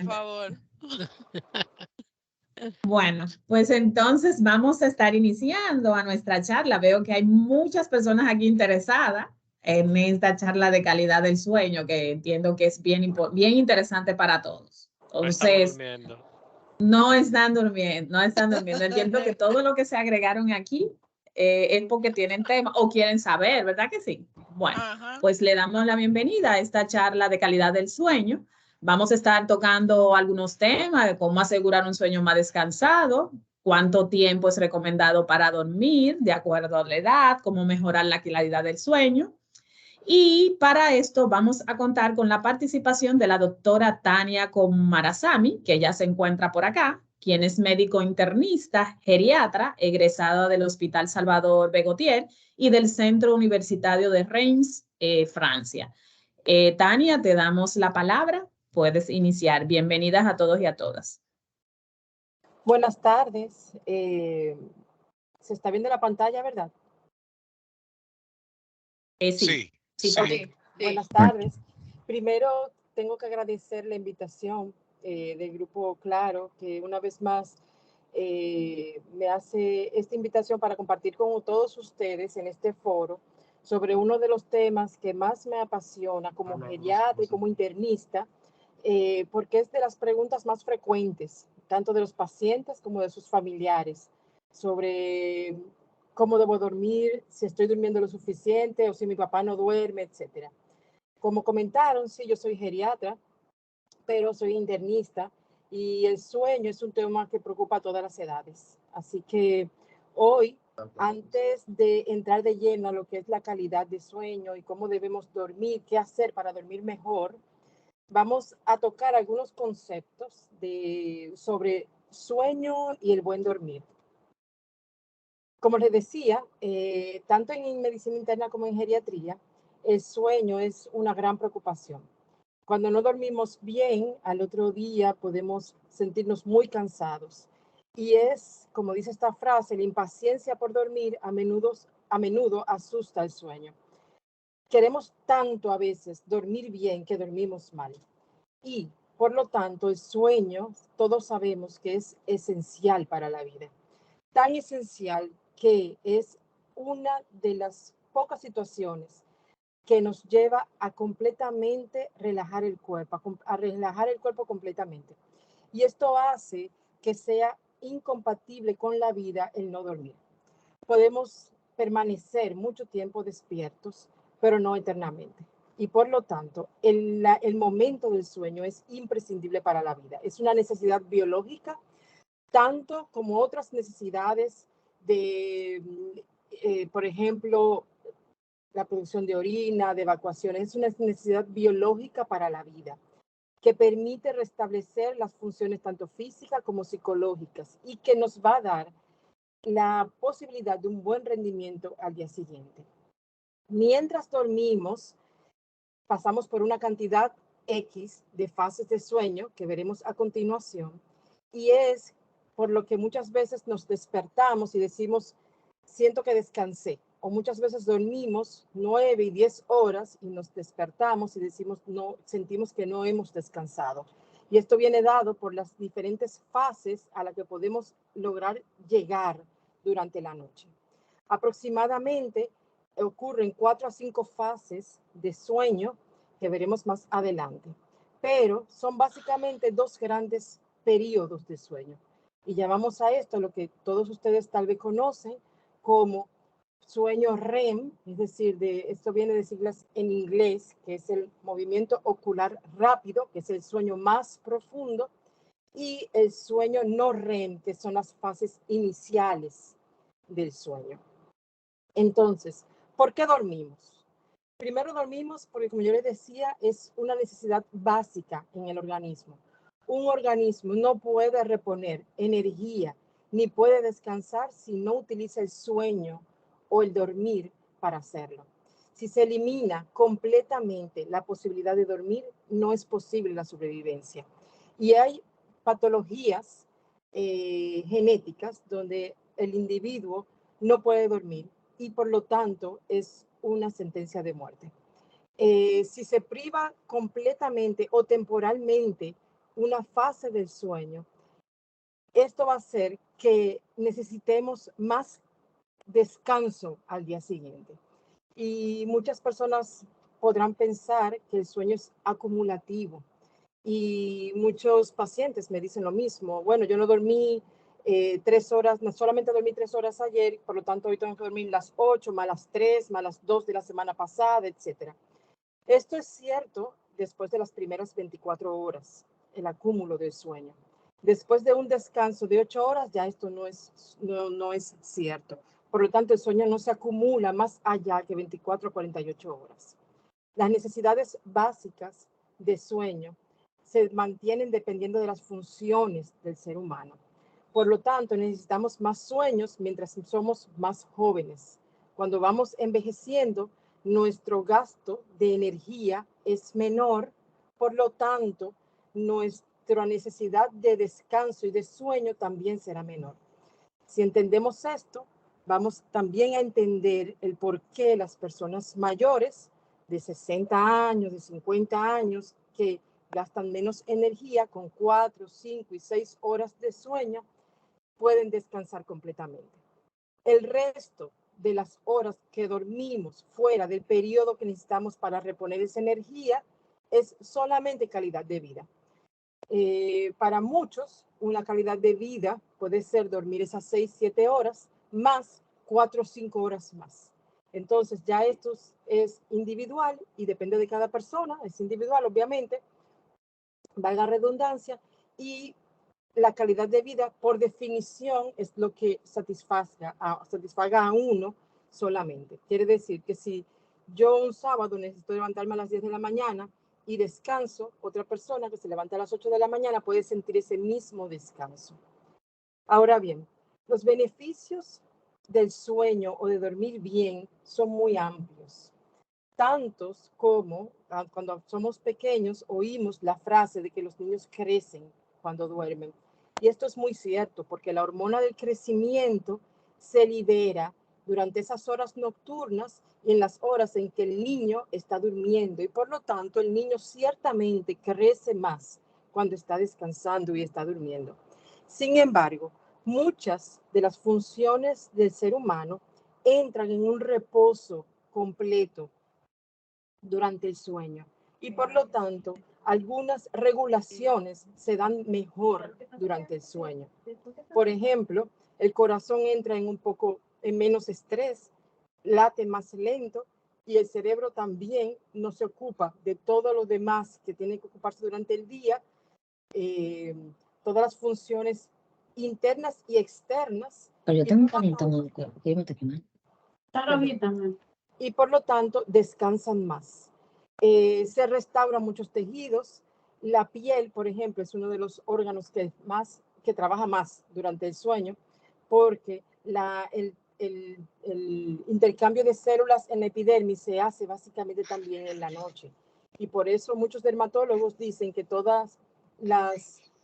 favor. Bueno, pues entonces vamos a estar iniciando a nuestra charla. Veo que hay muchas personas aquí interesadas en esta charla de calidad del sueño, que entiendo que es bien interesante para todos. Entonces, no están durmiendo, no están durmiendo. Entiendo que todo lo que se agregaron aquí es porque tienen tema o quieren saber, ¿verdad que sí? Bueno, pues le damos la bienvenida a esta charla de calidad del sueño. Vamos a estar tocando algunos temas de cómo asegurar un sueño más descansado, cuánto tiempo es recomendado para dormir de acuerdo a la edad, cómo mejorar la calidad del sueño. Y para esto vamos a contar con la participación de la doctora Tania Comarazami, que ya se encuentra por acá, quien es médico internista, geriatra, egresada del Hospital Salvador Begotier y del Centro Universitario de Reims, Francia. Tania, te damos la palabra. Puedes iniciar. Bienvenidas a todos y a todas. Buenas tardes. Se está viendo la pantalla, ¿verdad? Sí. Okay. Buenas tardes. Primero, tengo que agradecer la invitación del Grupo Claro, que una vez más me hace esta invitación para compartir con todos ustedes en este foro sobre uno de los temas que más me apasiona como geriatra y como internista, porque es de las preguntas más frecuentes, tanto de los pacientes como de sus familiares, sobre cómo debo dormir, si estoy durmiendo lo suficiente o si mi papá no duerme, etc. Como comentaron, sí, yo soy geriatra, pero soy internista y el sueño es un tema que preocupa a todas las edades. Así que hoy, antes de entrar de lleno a lo que es la calidad de sueño y cómo debemos dormir, qué hacer para dormir mejor, vamos a tocar algunos conceptos sobre sueño y el buen dormir. Como les decía, tanto en medicina interna como en geriatría, el sueño es una gran preocupación. Cuando no dormimos bien, al otro día podemos sentirnos muy cansados. Y es, como dice esta frase, la impaciencia por dormir a menudo asusta el sueño. Queremos tanto a veces dormir bien que dormimos mal. Y, por lo tanto, el sueño, todos sabemos que es esencial para la vida. Tan esencial que es una de las pocas situaciones que nos lleva a completamente relajar el cuerpo, a relajar el cuerpo completamente. Y esto hace que sea incompatible con la vida el no dormir. Podemos permanecer mucho tiempo despiertos, pero no eternamente. Y por lo tanto, el momento del sueño es imprescindible para la vida. Es una necesidad biológica, tanto como otras necesidades de, por ejemplo, la producción de orina, de evacuaciones. Es una necesidad biológica para la vida que permite restablecer las funciones tanto físicas como psicológicas y que nos va a dar la posibilidad de un buen rendimiento al día siguiente. Mientras dormimos, pasamos por una cantidad X de fases de sueño que veremos a continuación, y es por lo que muchas veces nos despertamos y decimos, siento que descansé, o muchas veces dormimos 9 y 10 horas y nos despertamos y decimos, no, sentimos que no hemos descansado. Y esto viene dado por las diferentes fases a las que podemos lograr llegar durante la noche. Aproximadamente ocurren 4 a 5 fases de sueño que veremos más adelante, pero son básicamente 2 grandes periodos de sueño. Y llamamos a esto lo que todos ustedes tal vez conocen como sueño REM, es decir, esto viene de siglas en inglés, que es el movimiento ocular rápido, que es el sueño más profundo, y el sueño no REM, que son las fases iniciales del sueño. Entonces, ¿por qué dormimos? Primero dormimos porque, como yo les decía, es una necesidad básica en el organismo. Un organismo no puede reponer energía ni puede descansar si no utiliza el sueño o el dormir para hacerlo. Si se elimina completamente la posibilidad de dormir, no es posible la sobrevivencia. Y hay patologías genéticas donde el individuo no puede dormir y por lo tanto es una sentencia de muerte. Si se priva completamente o temporalmente una fase del sueño, esto va a hacer que necesitemos más descanso al día siguiente. Y muchas personas podrán pensar que el sueño es acumulativo. Y muchos pacientes me dicen lo mismo. Bueno, yo no dormí 3 horas, no, solamente dormí 3 horas ayer, por lo tanto hoy tengo que dormir las 8, más las 3, más las 2 de la semana pasada, etc. Esto es cierto después de las primeras 24 horas, el acúmulo del sueño. Después de un descanso de 8 horas, ya esto no es cierto. Por lo tanto, el sueño no se acumula más allá que 24 a 48 horas. Las necesidades básicas de sueño se mantienen dependiendo de las funciones del ser humano. Por lo tanto, necesitamos más sueños mientras somos más jóvenes. Cuando vamos envejeciendo, nuestro gasto de energía es menor, por lo tanto, nuestra necesidad de descanso y de sueño también será menor. Si entendemos esto, vamos también a entender el por qué las personas mayores de 60 años, de 50 años, que gastan menos energía con 4, 5 y 6 horas de sueño, pueden descansar completamente. El resto de las horas que dormimos fuera del periodo que necesitamos para reponer esa energía es solamente calidad de vida. Para muchos, una calidad de vida puede ser dormir esas 6, 7 horas más 4 o 5 horas más. Entonces ya esto es individual y depende de cada persona, es individual obviamente, valga redundancia, y la calidad de vida por definición es lo que satisfaga a uno solamente. Quiere decir que si yo un sábado necesito levantarme a las 10 de la mañana y descanso, otra persona que se levanta a las 8 de la mañana puede sentir ese mismo descanso. Ahora bien, los beneficios del sueño o de dormir bien son muy amplios. Tantos como cuando somos pequeños oímos la frase de que los niños crecen cuando duermen. Y esto es muy cierto porque la hormona del crecimiento se libera durante esas horas nocturnas y en las horas en que el niño está durmiendo. Y por lo tanto el niño ciertamente crece más cuando está descansando y está durmiendo. Sin embargo, muchas de las funciones del ser humano entran en un reposo completo durante el sueño y por lo tanto algunas regulaciones se dan mejor durante el sueño. Por ejemplo, el corazón entra en menos estrés, late más lento y el cerebro también no se ocupa de todo lo demás que tiene que ocuparse durante el día, todas las funciones internas y externas. Pero yo tengo un calentón en el cuerpo, que yo me estoy quemando. Y por lo tanto descansan más. Se restauran muchos tejidos. La piel, por ejemplo, es uno de los órganos que trabaja más durante el sueño porque el intercambio de células en la epidermis se hace básicamente también en la noche. Y por eso muchos dermatólogos dicen que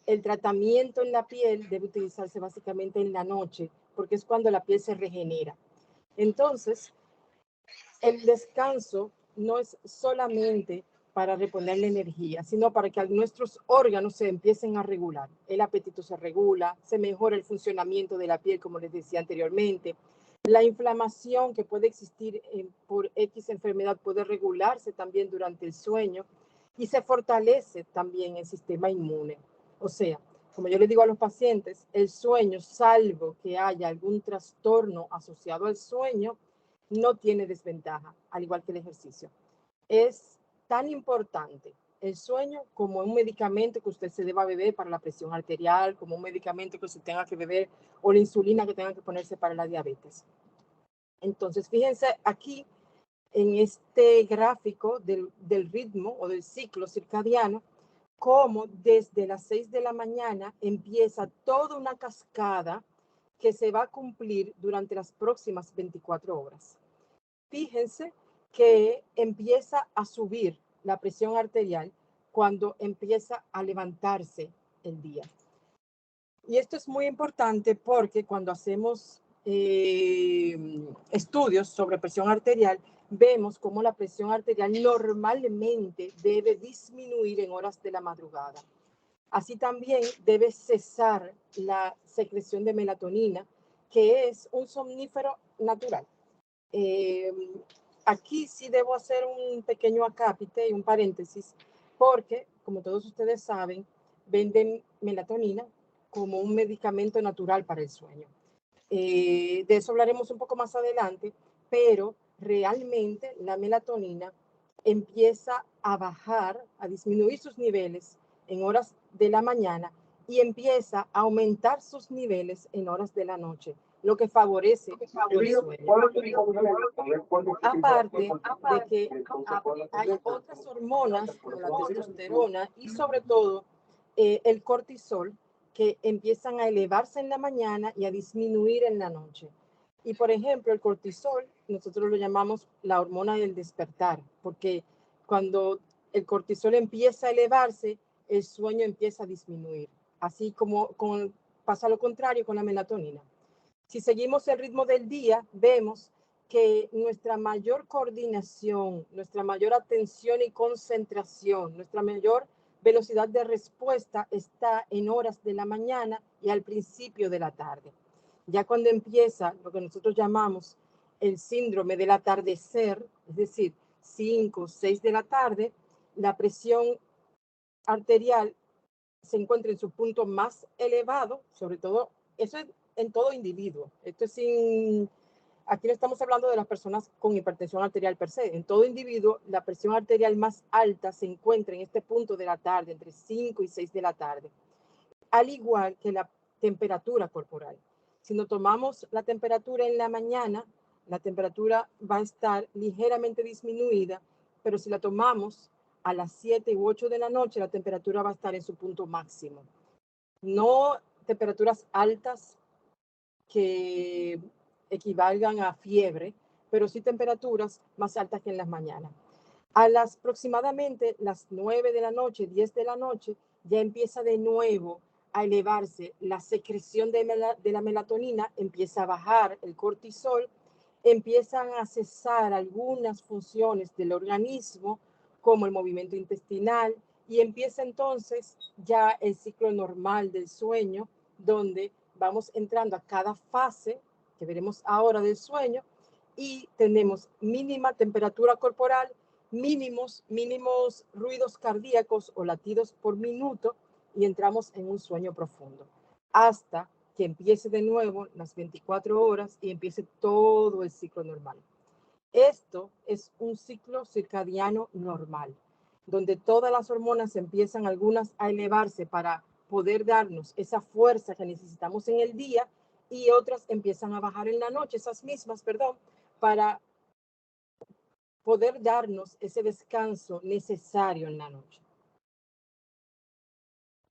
el tratamiento en la piel debe utilizarse básicamente en la noche porque es cuando la piel se regenera. Entonces, el descanso no es solamente para reponer la energía, sino para que nuestros órganos se empiecen a regular. El apetito se regula, se mejora el funcionamiento de la piel, como les decía anteriormente. La inflamación que puede existir por X enfermedad puede regularse también durante el sueño y se fortalece también el sistema inmune. O sea, como yo le digo a los pacientes, el sueño, salvo que haya algún trastorno asociado al sueño, no tiene desventaja, al igual que el ejercicio. Es tan importante el sueño como un medicamento que usted se deba beber para la presión arterial, como un medicamento que usted tenga que beber o la insulina que tenga que ponerse para la diabetes. Entonces, fíjense aquí en este gráfico del ritmo o del ciclo circadiano, cómo desde las 6 de la mañana empieza toda una cascada que se va a cumplir durante las próximas 24 horas. Fíjense que empieza a subir la presión arterial cuando empieza a levantarse el día. Y esto es muy importante porque cuando hacemos estudios sobre presión arterial, vemos cómo la presión arterial normalmente debe disminuir en horas de la madrugada. Así también debe cesar la secreción de melatonina, que es un somnífero natural. Aquí sí debo hacer un pequeño acápite y un paréntesis, porque, como todos ustedes saben, venden melatonina como un medicamento natural para el sueño. De eso hablaremos un poco más adelante, pero realmente la melatonina empieza a bajar, a disminuir sus niveles en horas de la mañana y empieza a aumentar sus niveles en horas de la noche, lo que favorece el sueño. Aparte de que hay otras hormonas como la testosterona y sobre todo el cortisol que empiezan a elevarse en la mañana y a disminuir en la noche. Y por ejemplo, el cortisol, nosotros lo llamamos la hormona del despertar, porque cuando el cortisol empieza a elevarse, el sueño empieza a disminuir. Así como pasa lo contrario con la melatonina. Si seguimos el ritmo del día, vemos que nuestra mayor coordinación, nuestra mayor atención y concentración, nuestra mayor velocidad de respuesta está en horas de la mañana y al principio de la tarde. Ya cuando empieza lo que nosotros llamamos el síndrome del atardecer, es decir, 5 o 6 de la tarde, la presión arterial se encuentra en su punto más elevado, sobre todo, eso es en todo individuo. Esto es aquí no estamos hablando de las personas con hipertensión arterial per se. En todo individuo, la presión arterial más alta se encuentra en este punto de la tarde, entre 5 y 6 de la tarde, al igual que la temperatura corporal. Si no tomamos la temperatura en la mañana, la temperatura va a estar ligeramente disminuida, pero si la tomamos a las 7 u 8 de la noche, la temperatura va a estar en su punto máximo. No temperaturas altas que equivalgan a fiebre, pero sí temperaturas más altas que en las mañanas. A las aproximadamente las 9 de la noche, 10 de la noche, ya empieza de nuevo a elevarse la secreción de la melatonina, empieza a bajar el cortisol, empiezan a cesar algunas funciones del organismo, como el movimiento intestinal, y empieza entonces ya el ciclo normal del sueño, donde vamos entrando a cada fase, que veremos ahora del sueño, y tenemos mínima temperatura corporal, mínimos ruidos cardíacos o latidos por minuto, y entramos en un sueño profundo, hasta que empiece de nuevo las 24 horas y empiece todo el ciclo normal. Esto es un ciclo circadiano normal, donde todas las hormonas empiezan algunas a elevarse para poder darnos esa fuerza que necesitamos en el día y otras empiezan a bajar en la noche, esas mismas, para poder darnos ese descanso necesario en la noche.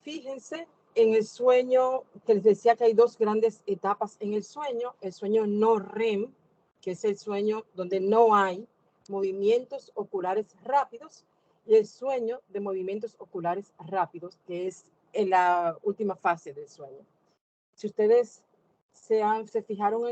Fíjense en el sueño, que les decía que hay dos grandes etapas en el sueño no REM, que es el sueño donde no hay movimientos oculares rápidos, y el sueño de movimientos oculares rápidos, que es en la última fase del sueño. Si ustedes se han fijado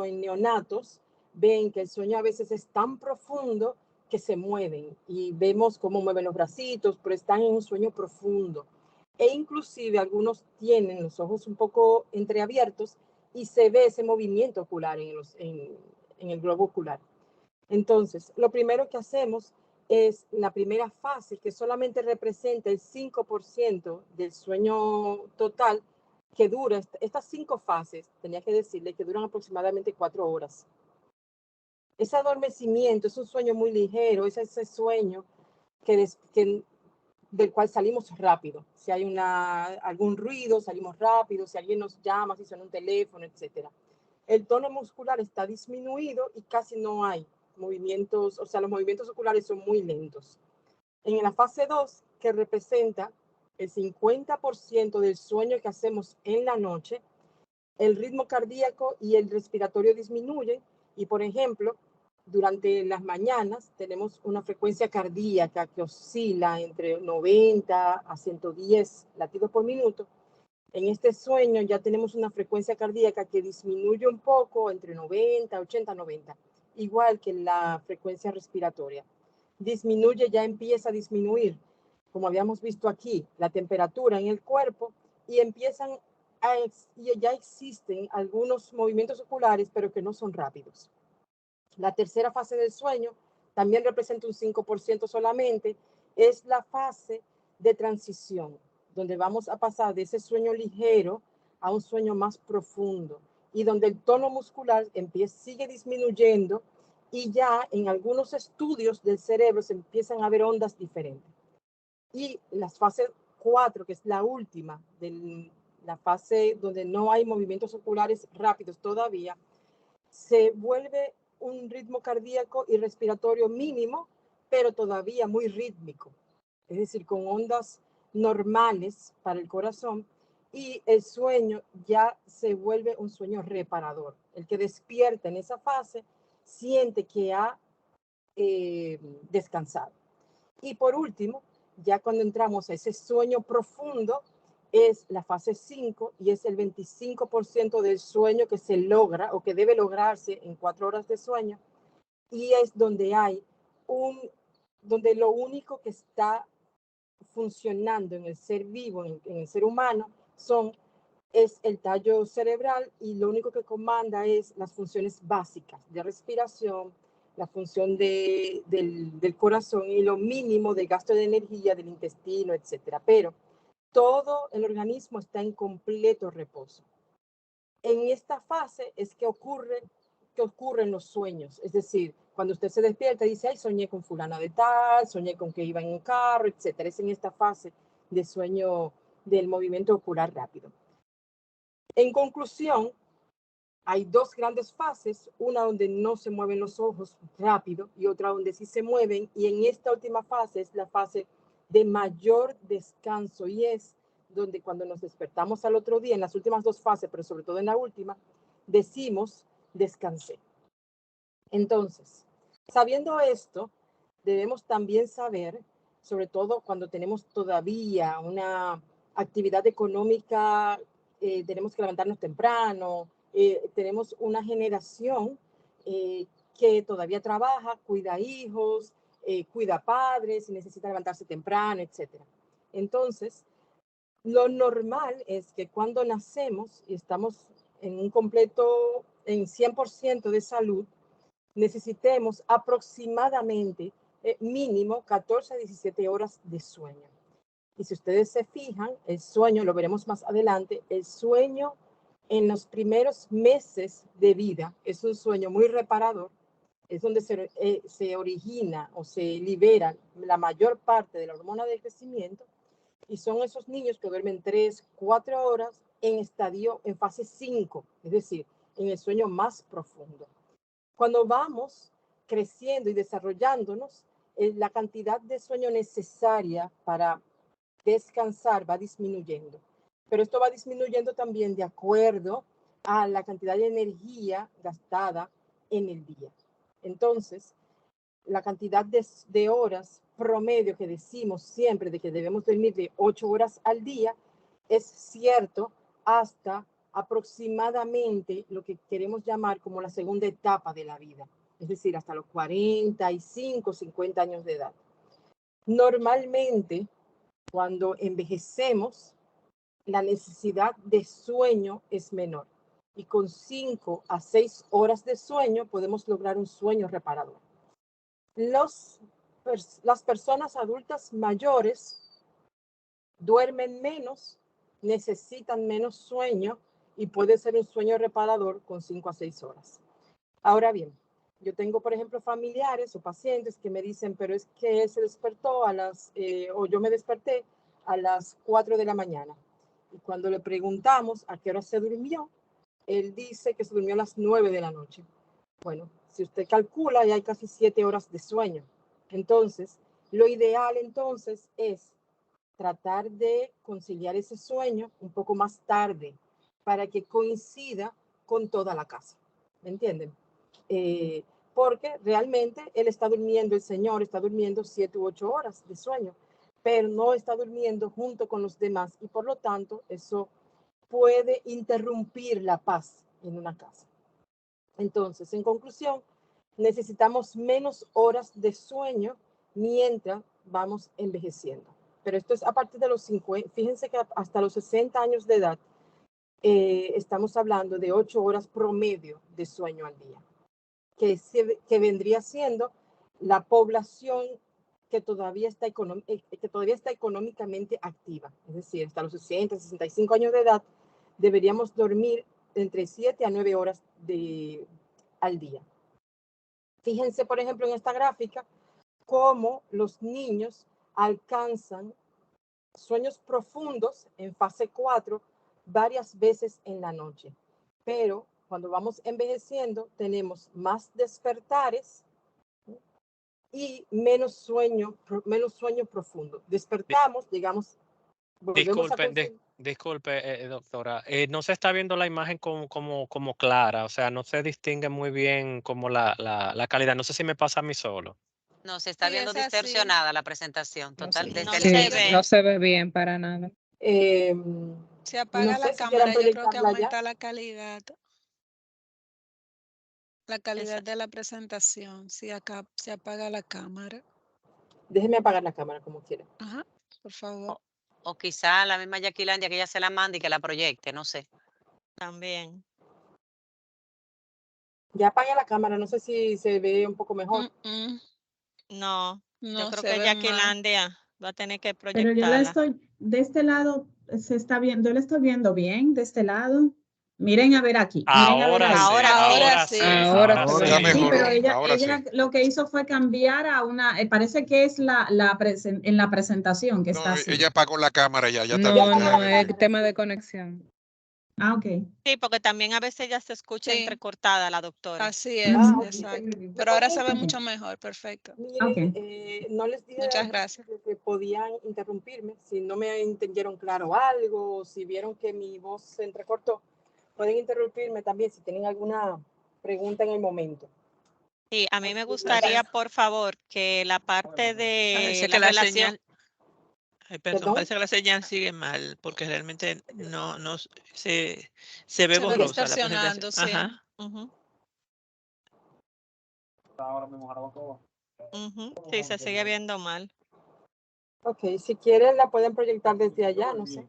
en neonatos, ven que el sueño a veces es tan profundo que se mueven y vemos cómo mueven los bracitos, pero están en un sueño profundo. E inclusive algunos tienen los ojos un poco entreabiertos y se ve ese movimiento ocular en el globo ocular. Entonces, lo primero que hacemos es la primera fase, que solamente representa el 5% del sueño total, que dura, estas 5 fases, tenía que decirle que duran aproximadamente 4 horas. Ese adormecimiento es un sueño muy ligero, es ese sueño del cual salimos rápido. Si hay algún ruido, salimos rápido, si alguien nos llama, si suena un teléfono, etc. El tono muscular está disminuido y casi no hay movimientos, o sea, los movimientos oculares son muy lentos. En la fase 2, que representa el 50% del sueño que hacemos en la noche, el ritmo cardíaco y el respiratorio disminuyen y, por ejemplo, durante las mañanas tenemos una frecuencia cardíaca que oscila entre 90 a 110 latidos por minuto. En este sueño ya tenemos una frecuencia cardíaca que disminuye un poco entre 90, 80, 90, igual que la frecuencia respiratoria. Disminuye, ya empieza a disminuir. como habíamos visto aquí, la temperatura en el cuerpo y ya existen algunos movimientos oculares, pero que no son rápidos. La tercera fase del sueño también representa un 5% solamente, es la fase de transición, donde vamos a pasar de ese sueño ligero a un sueño más profundo y donde el tono muscular sigue disminuyendo y ya en algunos estudios del cerebro se empiezan a ver ondas diferentes. Y la fase 4, que es la última, la fase donde no hay movimientos oculares rápidos todavía, se vuelve un ritmo cardíaco y respiratorio mínimo, pero todavía muy rítmico, es decir, con ondas normales para el corazón, y el sueño ya se vuelve un sueño reparador. El que despierta en esa fase siente que ha descansado. Y por último, ya cuando entramos a ese sueño profundo, es la fase 5 y es el 25% del sueño que se logra o que debe lograrse en 4 horas de sueño. Y es donde donde lo único que está funcionando en el ser vivo, en el ser humano, es el tallo cerebral y lo único que comanda es las funciones básicas de respiración, la función del corazón y lo mínimo de gasto de energía del intestino, etcétera. Pero todo el organismo está en completo reposo. En esta fase es que ocurren los sueños, es decir, cuando usted se despierta y dice, ay, soñé con fulana de tal, soñé con que iba en un carro, etcétera. Es en esta fase de sueño del movimiento ocular rápido. En conclusión, hay 2 grandes fases, una donde no se mueven los ojos rápido y otra donde sí se mueven, y en esta última fase es la fase de mayor descanso y es donde cuando nos despertamos al otro día, en las últimas 2 fases, pero sobre todo en la última, decimos descansé. Entonces, sabiendo esto, debemos también saber, sobre todo cuando tenemos todavía una actividad económica, tenemos que levantarnos temprano, tenemos una generación que todavía trabaja, cuida hijos, cuida padres, necesita levantarse temprano, etc. Entonces, lo normal es que cuando nacemos y estamos en un completo, en 100% de salud, necesitemos aproximadamente mínimo 14 a 17 horas de sueño. Y si ustedes se fijan, el sueño, lo veremos más adelante, el sueño en los primeros meses de vida es un sueño muy reparador, es donde se origina o se libera la mayor parte de la hormona del crecimiento y son esos niños que duermen 3, 4 horas en fase 5, es decir, en el sueño más profundo. Cuando vamos creciendo y desarrollándonos, la cantidad de sueño necesaria para descansar va disminuyendo. Pero esto va disminuyendo también de acuerdo a la cantidad de energía gastada en el día. Entonces, la cantidad de horas promedio que decimos siempre de que debemos dormir de 8 horas al día es cierto hasta aproximadamente lo que queremos llamar como la segunda etapa de la vida, es decir, hasta los 45, 50 años de edad. Normalmente, cuando envejecemos, la necesidad de sueño es menor y con 5 a 6 horas de sueño podemos lograr un sueño reparador. Las personas adultas mayores duermen menos, necesitan menos sueño y puede ser un sueño reparador con 5 a 6 horas. Ahora bien, yo tengo, por ejemplo, familiares o pacientes que me dicen, pero es que se despertó o yo me desperté a las 4 de la mañana. Y cuando le preguntamos a qué hora se durmió, él dice que se durmió a las 9 de la noche. Bueno, si usted calcula, ya hay casi 7 horas de sueño. Entonces, lo ideal entonces es tratar de conciliar ese sueño un poco más tarde para que coincida con toda la casa. ¿Me entienden? Porque realmente él está durmiendo, el señor está durmiendo 7 u 8 horas de sueño, pero no está durmiendo junto con los demás y por lo tanto eso puede interrumpir la paz en una casa. Entonces, en conclusión, necesitamos menos horas de sueño mientras vamos envejeciendo. pero esto es a partir de los 50, fíjense que hasta los 60 años de edad estamos hablando de 8 horas promedio de sueño al día, que vendría siendo la población que todavía está económicamente activa. Es decir, hasta los 60, 65 años de edad deberíamos dormir entre 7 a 9 horas al día. Fíjense, por ejemplo, en esta gráfica, cómo los niños alcanzan sueños profundos en fase 4 varias veces en la noche. Pero cuando vamos envejeciendo, tenemos más despertares y menos sueño profundo. Despertamos, digamos, volvemos a consumir. Disculpe, doctora, no se está viendo la imagen como clara, o sea, no se distingue muy bien como la calidad. No sé si me pasa a mí solo. No, se está Sí, viendo es así. distorsionada la presentación. No Total, se- desde no el se inicio. ve. No se ve bien para nada. Se apaga No la sé si cámara, quieran yo creo que proyectarla ya. aumenta la calidad. La calidad de la presentación. Si acá se apaga la cámara. Déjenme apagar la cámara como quiera. Ajá, por favor. O quizá la misma Yaquilandia que ella se la mande y que la proyecte, no sé. También. Ya apagué la cámara, no sé si se ve un poco mejor. No, yo No creo se que ve Yaquilandia va a tener que Pero yo la proyectarla. estoy, de este lado, se está viendo, yo la estoy viendo bien, de este lado. Miren a ver aquí, miren a ver Ahora ahí. sí, Ahora sí. Ahora ahora se sí. Ya ve Sí, mejoró, pero ella ahora sí. lo que hizo fue cambiar a una, parece que es en la presentación que está No, así. ella apagó la cámara ya está No, bien. no, es tema de conexión. Ah, ok. Sí, porque también a veces ya se escucha Sí. entrecortada la doctora. Así es, Ujú. exacto. Pero ahora se ve Ok. mucho mejor, perfecto. Miren, Ok. no les dije Muchas al gracias. principio que podían interrumpirme si no me entendieron claro algo, si vieron que mi voz se entrecortó. Pueden interrumpirme también si tienen alguna pregunta en el momento. Sí, a mí me gustaría, por favor, que la parte de Parece la que la relación, señal, ay, perdón, ¿Perdón? parece que la señal sigue mal, porque realmente no se ve Se ve borrosa la presentación. distorsionando, sí. Ajá. ujú, ujú, sí, se sigue viendo mal. Ok, si quieren la pueden proyectar desde allá, no sé.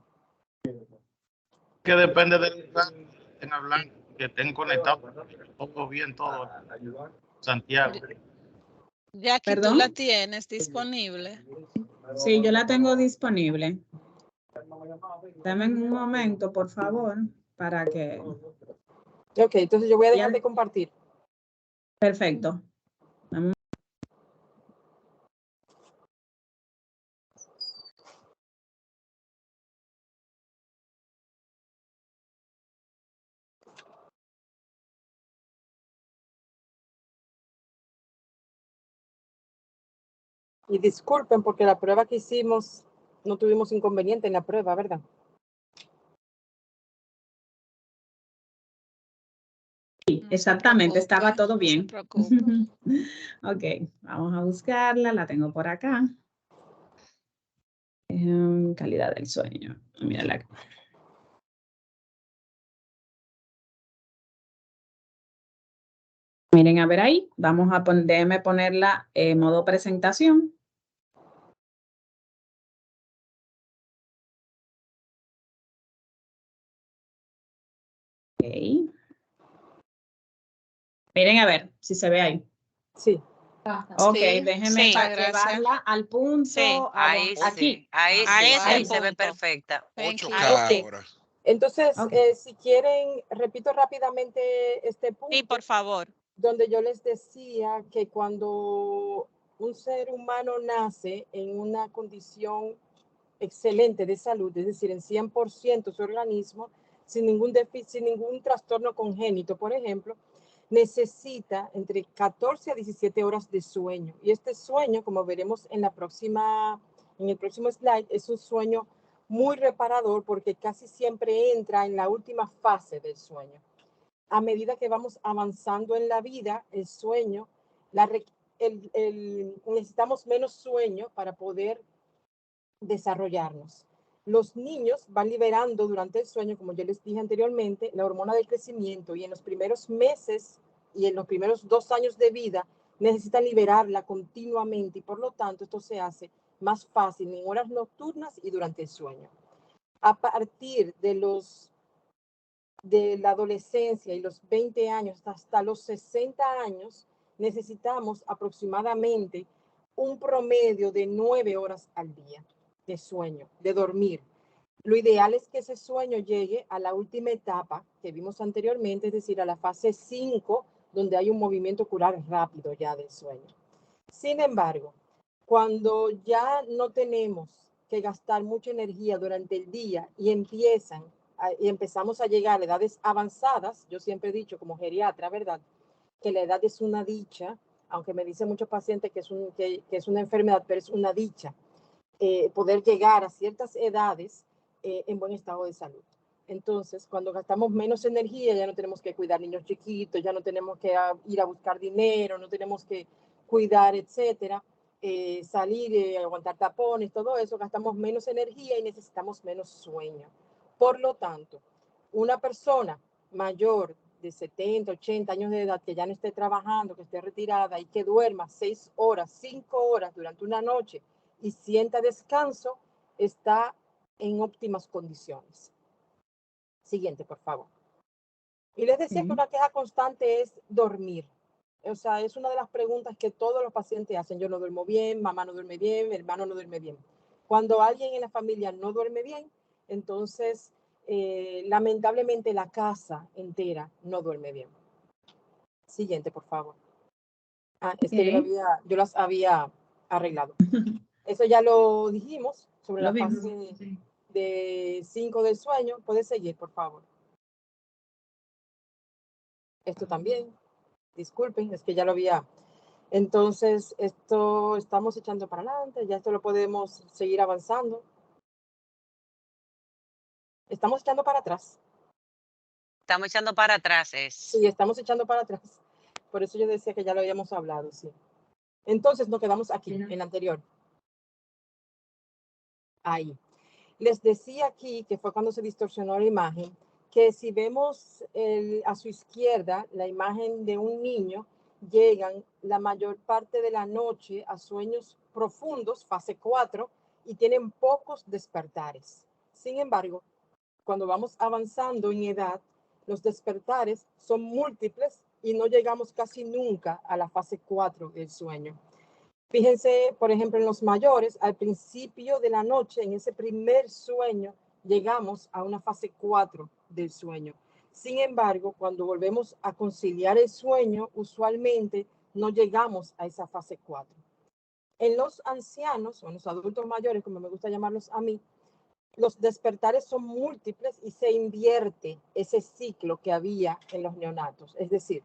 Que depende del lugar en hablar, que estén conectados todo bien, todo. Santiago. Jackie, tú la ¿Perdón? tienes disponible. Sí, yo la tengo disponible. Dame un momento, por favor, para que... Ok, entonces yo voy a dejar Ya. de compartir. Perfecto. Dame un- Y disculpen porque la prueba que hicimos, no tuvimos inconveniente en la prueba, ¿verdad? Sí, No se exactamente, estaba preocupe, todo no se bien. preocupe. Ok, vamos a buscarla, la tengo por acá. Calidad del sueño. Mírala. Miren a ver ahí, vamos a déjeme ponerla en modo presentación. Ok. Miren a ver si se ve ahí. Sí. Ok, Sí, déjenme sí. llevarla al punto. Sí, Ahí aquí. sí, ahí Ah, sí, ese ahí se ve punto. perfecta. Thank you. 8K ahora. Entonces, Ok. si quieren, repito rápidamente este punto. Sí, por favor. Donde yo les decía que cuando un ser humano nace en una condición excelente de salud, es decir, en 100% su organismo, sin ningún déficit, sin ningún trastorno congénito, por ejemplo, necesita entre 14 a 17 horas de sueño. Y este sueño, como veremos en el próximo slide, es un sueño muy reparador porque casi siempre entra en la última fase del sueño. A medida que vamos avanzando en la vida, el sueño, necesitamos menos sueño para poder desarrollarnos. Los niños van liberando durante el sueño, como yo les dije anteriormente, la hormona del crecimiento y en los primeros meses y en los primeros 2 años de vida necesitan liberarla continuamente y por lo tanto esto se hace más fácil en horas nocturnas y durante el sueño. A partir de la adolescencia y los 20 años hasta los 60 años, necesitamos aproximadamente un promedio de 9 horas al día de sueño, de dormir. Lo ideal es que ese sueño llegue a la última etapa que vimos anteriormente, es decir, a la fase 5, donde hay un movimiento ocular rápido ya del sueño. Sin embargo, cuando ya no tenemos que gastar mucha energía durante el día y empezamos a llegar a edades avanzadas, yo siempre he dicho como geriatra, ¿verdad?, que la edad es una dicha, aunque me dicen muchos pacientes que es una enfermedad, pero es una dicha poder llegar a ciertas edades en buen estado de salud. Entonces, cuando gastamos menos energía, ya no tenemos que cuidar niños chiquitos, ya no tenemos que ir a buscar dinero, no tenemos que cuidar, etcétera, salir, aguantar tapones, todo eso, gastamos menos energía y necesitamos menos sueño. Por lo tanto, una persona mayor de 70, 80 años de edad que ya no esté trabajando, que esté retirada y que duerma 6 horas, 5 horas durante una noche y sienta descanso, está en óptimas condiciones. Siguiente, por favor. Y les decía que una queja constante es dormir. O sea, es una de las preguntas que todos los pacientes hacen. Yo no duermo bien, mamá no duerme bien, mi hermano no duerme bien. Cuando alguien en la familia no duerme bien, entonces lamentablemente la casa entera no duerme bien. Siguiente, por favor. Es que yo las había arreglado. Eso ya lo dijimos sobre la fase de 5 del sueño. Puedes seguir, por favor. Esto también. Disculpen, es que ya lo había. Entonces, esto estamos echando para adelante. Ya esto lo podemos seguir avanzando. Estamos echando para atrás. Estamos echando para atrás. Sí, estamos echando para atrás. Por eso yo decía que ya lo habíamos hablado, sí. Entonces, nos quedamos aquí, en la anterior. Ahí. Les decía aquí, que fue cuando se distorsionó la imagen, que si vemos a su izquierda la imagen de un niño, llegan la mayor parte de la noche a sueños profundos, fase 4, y tienen pocos despertares. Sin embargo, cuando vamos avanzando en edad, los despertares son múltiples y no llegamos casi nunca a la fase 4 del sueño. Fíjense, por ejemplo, en los mayores, al principio de la noche, en ese primer sueño, llegamos a una fase 4 del sueño. Sin embargo, cuando volvemos a conciliar el sueño, usualmente no llegamos a esa fase 4. En los ancianos, o en los adultos mayores, como me gusta llamarlos a mí, los despertares son múltiples y se invierte ese ciclo que había en los neonatos. Es decir,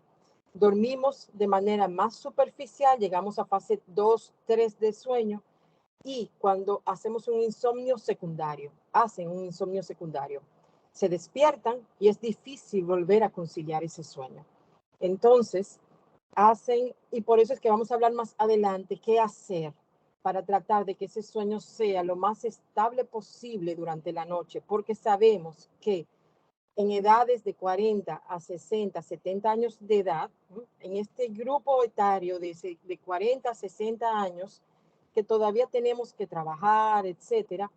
dormimos de manera más superficial, llegamos a fase 2, 3 de sueño, y cuando hacemos un insomnio secundario, se despiertan y es difícil volver a conciliar ese sueño. Entonces, y por eso es que vamos a hablar más adelante, qué hacer para tratar de que ese sueño sea lo más estable posible durante la noche, porque sabemos que en edades de 40 a 60, 70 años de edad, en este grupo etario de 40 a 60 años, que todavía tenemos que trabajar, etcétera,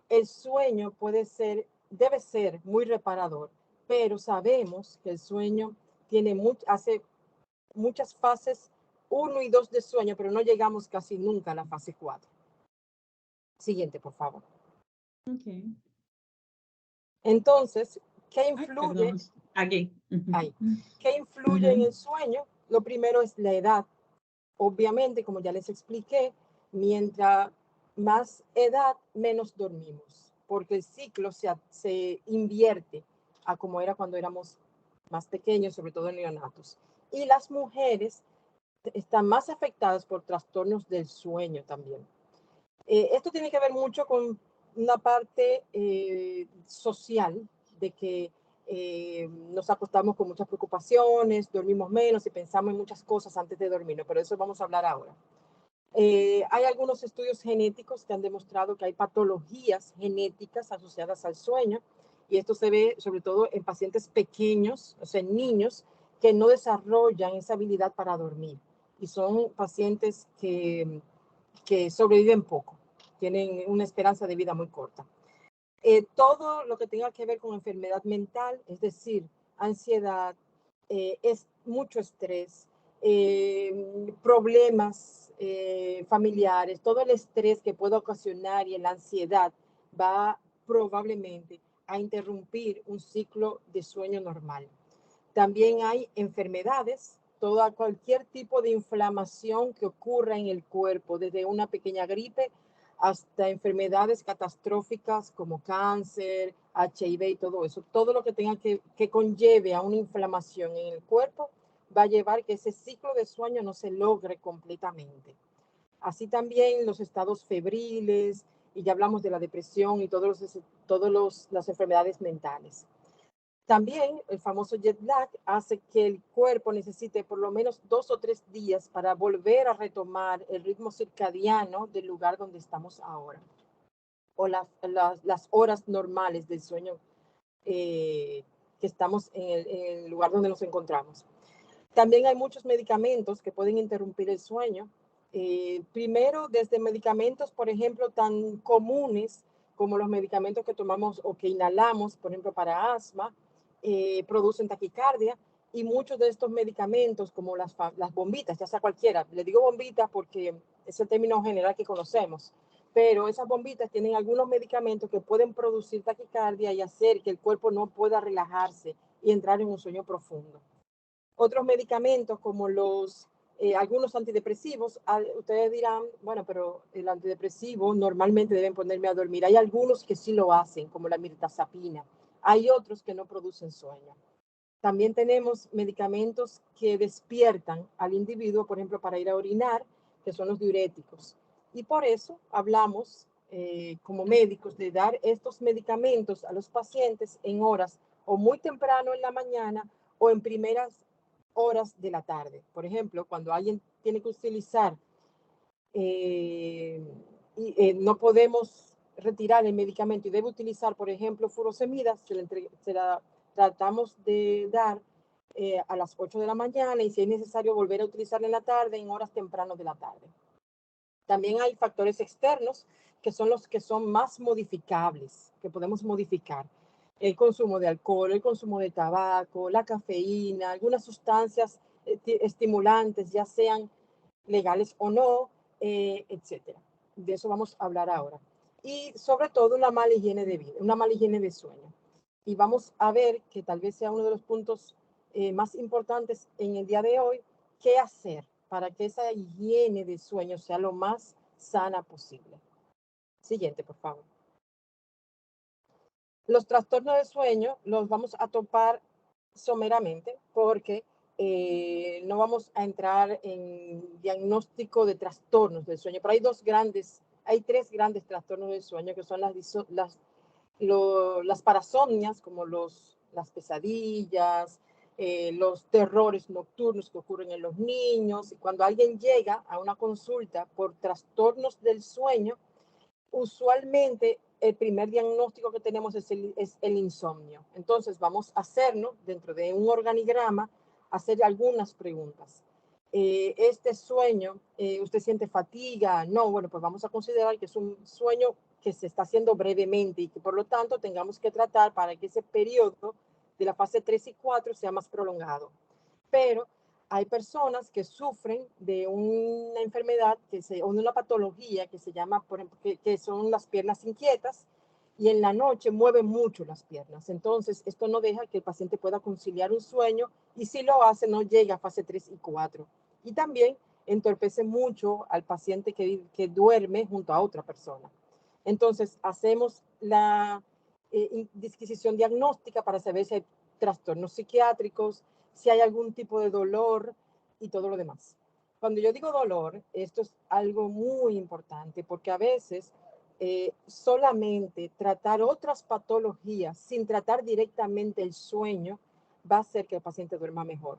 el sueño debe ser muy reparador, pero sabemos que el sueño hace muchas fases 1 y 2 de sueño, pero no llegamos casi nunca a la fase 4. Siguiente, por favor. Okay. Entonces, ¿qué influye? Aquí. Ahí. ¿Qué influye en el sueño? Lo primero es la edad. Obviamente, como ya les expliqué, mientras más edad, menos dormimos, porque el ciclo se invierte a como era cuando éramos más pequeños, sobre todo en neonatos. Y las mujeres están más afectadas por trastornos del sueño también. Esto tiene que ver mucho con una parte social, de que nos acostamos con muchas preocupaciones, dormimos menos y pensamos en muchas cosas antes de dormir, pero eso vamos a hablar ahora. Hay algunos estudios genéticos que han demostrado que hay patologías genéticas asociadas al sueño, y esto se ve sobre todo en pacientes pequeños, o sea, en niños que no desarrollan esa habilidad para dormir, y son pacientes que sobreviven poco. tienen una esperanza de vida muy corta. Todo lo que tenga que ver con enfermedad mental, es decir, ansiedad, es mucho estrés, problemas familiares, todo el estrés que pueda ocasionar y la ansiedad va probablemente a interrumpir un ciclo de sueño normal. También hay enfermedades, cualquier tipo de inflamación que ocurra en el cuerpo, desde una pequeña gripe hasta enfermedades catastróficas como cáncer, HIV y todo eso. Todo lo que tenga que conlleve a una inflamación en el cuerpo va a llevar que ese ciclo de sueño no se logre completamente. Así también los estados febriles, y ya hablamos de la depresión y todas las enfermedades mentales. También el famoso jet lag hace que el cuerpo necesite por lo menos 2 o 3 días para volver a retomar el ritmo circadiano del lugar donde estamos ahora, o las horas normales del sueño que estamos en el lugar donde nos encontramos. También hay muchos medicamentos que pueden interrumpir el sueño. Primero, desde medicamentos, por ejemplo, tan comunes como los medicamentos que tomamos o que inhalamos, por ejemplo, para asma, producen taquicardia, y muchos de estos medicamentos, como las bombitas, ya sea cualquiera, le digo bombitas porque es el término general que conocemos, pero esas bombitas tienen algunos medicamentos que pueden producir taquicardia y hacer que el cuerpo no pueda relajarse y entrar en un sueño profundo. Otros medicamentos como algunos antidepresivos, ustedes dirán, bueno, pero el antidepresivo normalmente deben ponerme a dormir. Hay algunos que sí lo hacen, como la mirtazapina. Hay otros que no producen sueño. También tenemos medicamentos que despiertan al individuo, por ejemplo, para ir a orinar, que son los diuréticos. Y por eso hablamos como médicos de dar estos medicamentos a los pacientes en horas o muy temprano en la mañana o en primeras horas de la tarde. Por ejemplo, cuando alguien tiene que utilizar no podemos retirar el medicamento y debe utilizar, por ejemplo, furosemida, se la tratamos de dar a las 8 de la mañana, y si es necesario volver a utilizarla en la tarde, en horas tempranas de la tarde. También hay factores externos que son los que son más modificables, que podemos modificar. El consumo de alcohol, el consumo de tabaco, la cafeína, algunas sustancias estimulantes, ya sean legales o no, etcétera. De eso vamos a hablar ahora. Y sobre todo una mala higiene de vida, una mala higiene de sueño. Y vamos a ver que tal vez sea uno de los puntos más importantes en el día de hoy, qué hacer para que esa higiene de sueño sea lo más sana posible. Siguiente, por favor. Los trastornos de sueño los vamos a topar someramente porque no vamos a entrar en diagnóstico de trastornos del sueño, pero hay 3 grandes trastornos del sueño, que son las parasomnias, como las pesadillas, los terrores nocturnos que ocurren en los niños. Y cuando alguien llega a una consulta por trastornos del sueño, usualmente el primer diagnóstico que tenemos es el insomnio. Entonces vamos a hacernos, dentro de un organigrama, hacer algunas preguntas. Este sueño, ¿usted siente fatiga? No, bueno, pues vamos a considerar que es un sueño que se está haciendo brevemente y que por lo tanto tengamos que tratar para que ese periodo de la fase 3 y 4 sea más prolongado. Pero hay personas que sufren de una enfermedad, o una patología que se llama, por ejemplo, que son las piernas inquietas, y en la noche mueven mucho las piernas. Entonces, esto no deja que el paciente pueda conciliar un sueño, y si lo hace, no llega a fase 3 y 4. Y también entorpece mucho al paciente que duerme junto a otra persona. Entonces, hacemos la disquisición diagnóstica para saber si hay trastornos psiquiátricos, si hay algún tipo de dolor y todo lo demás. Cuando yo digo dolor, esto es algo muy importante, porque a veces solamente tratar otras patologías sin tratar directamente el sueño va a hacer que el paciente duerma mejor.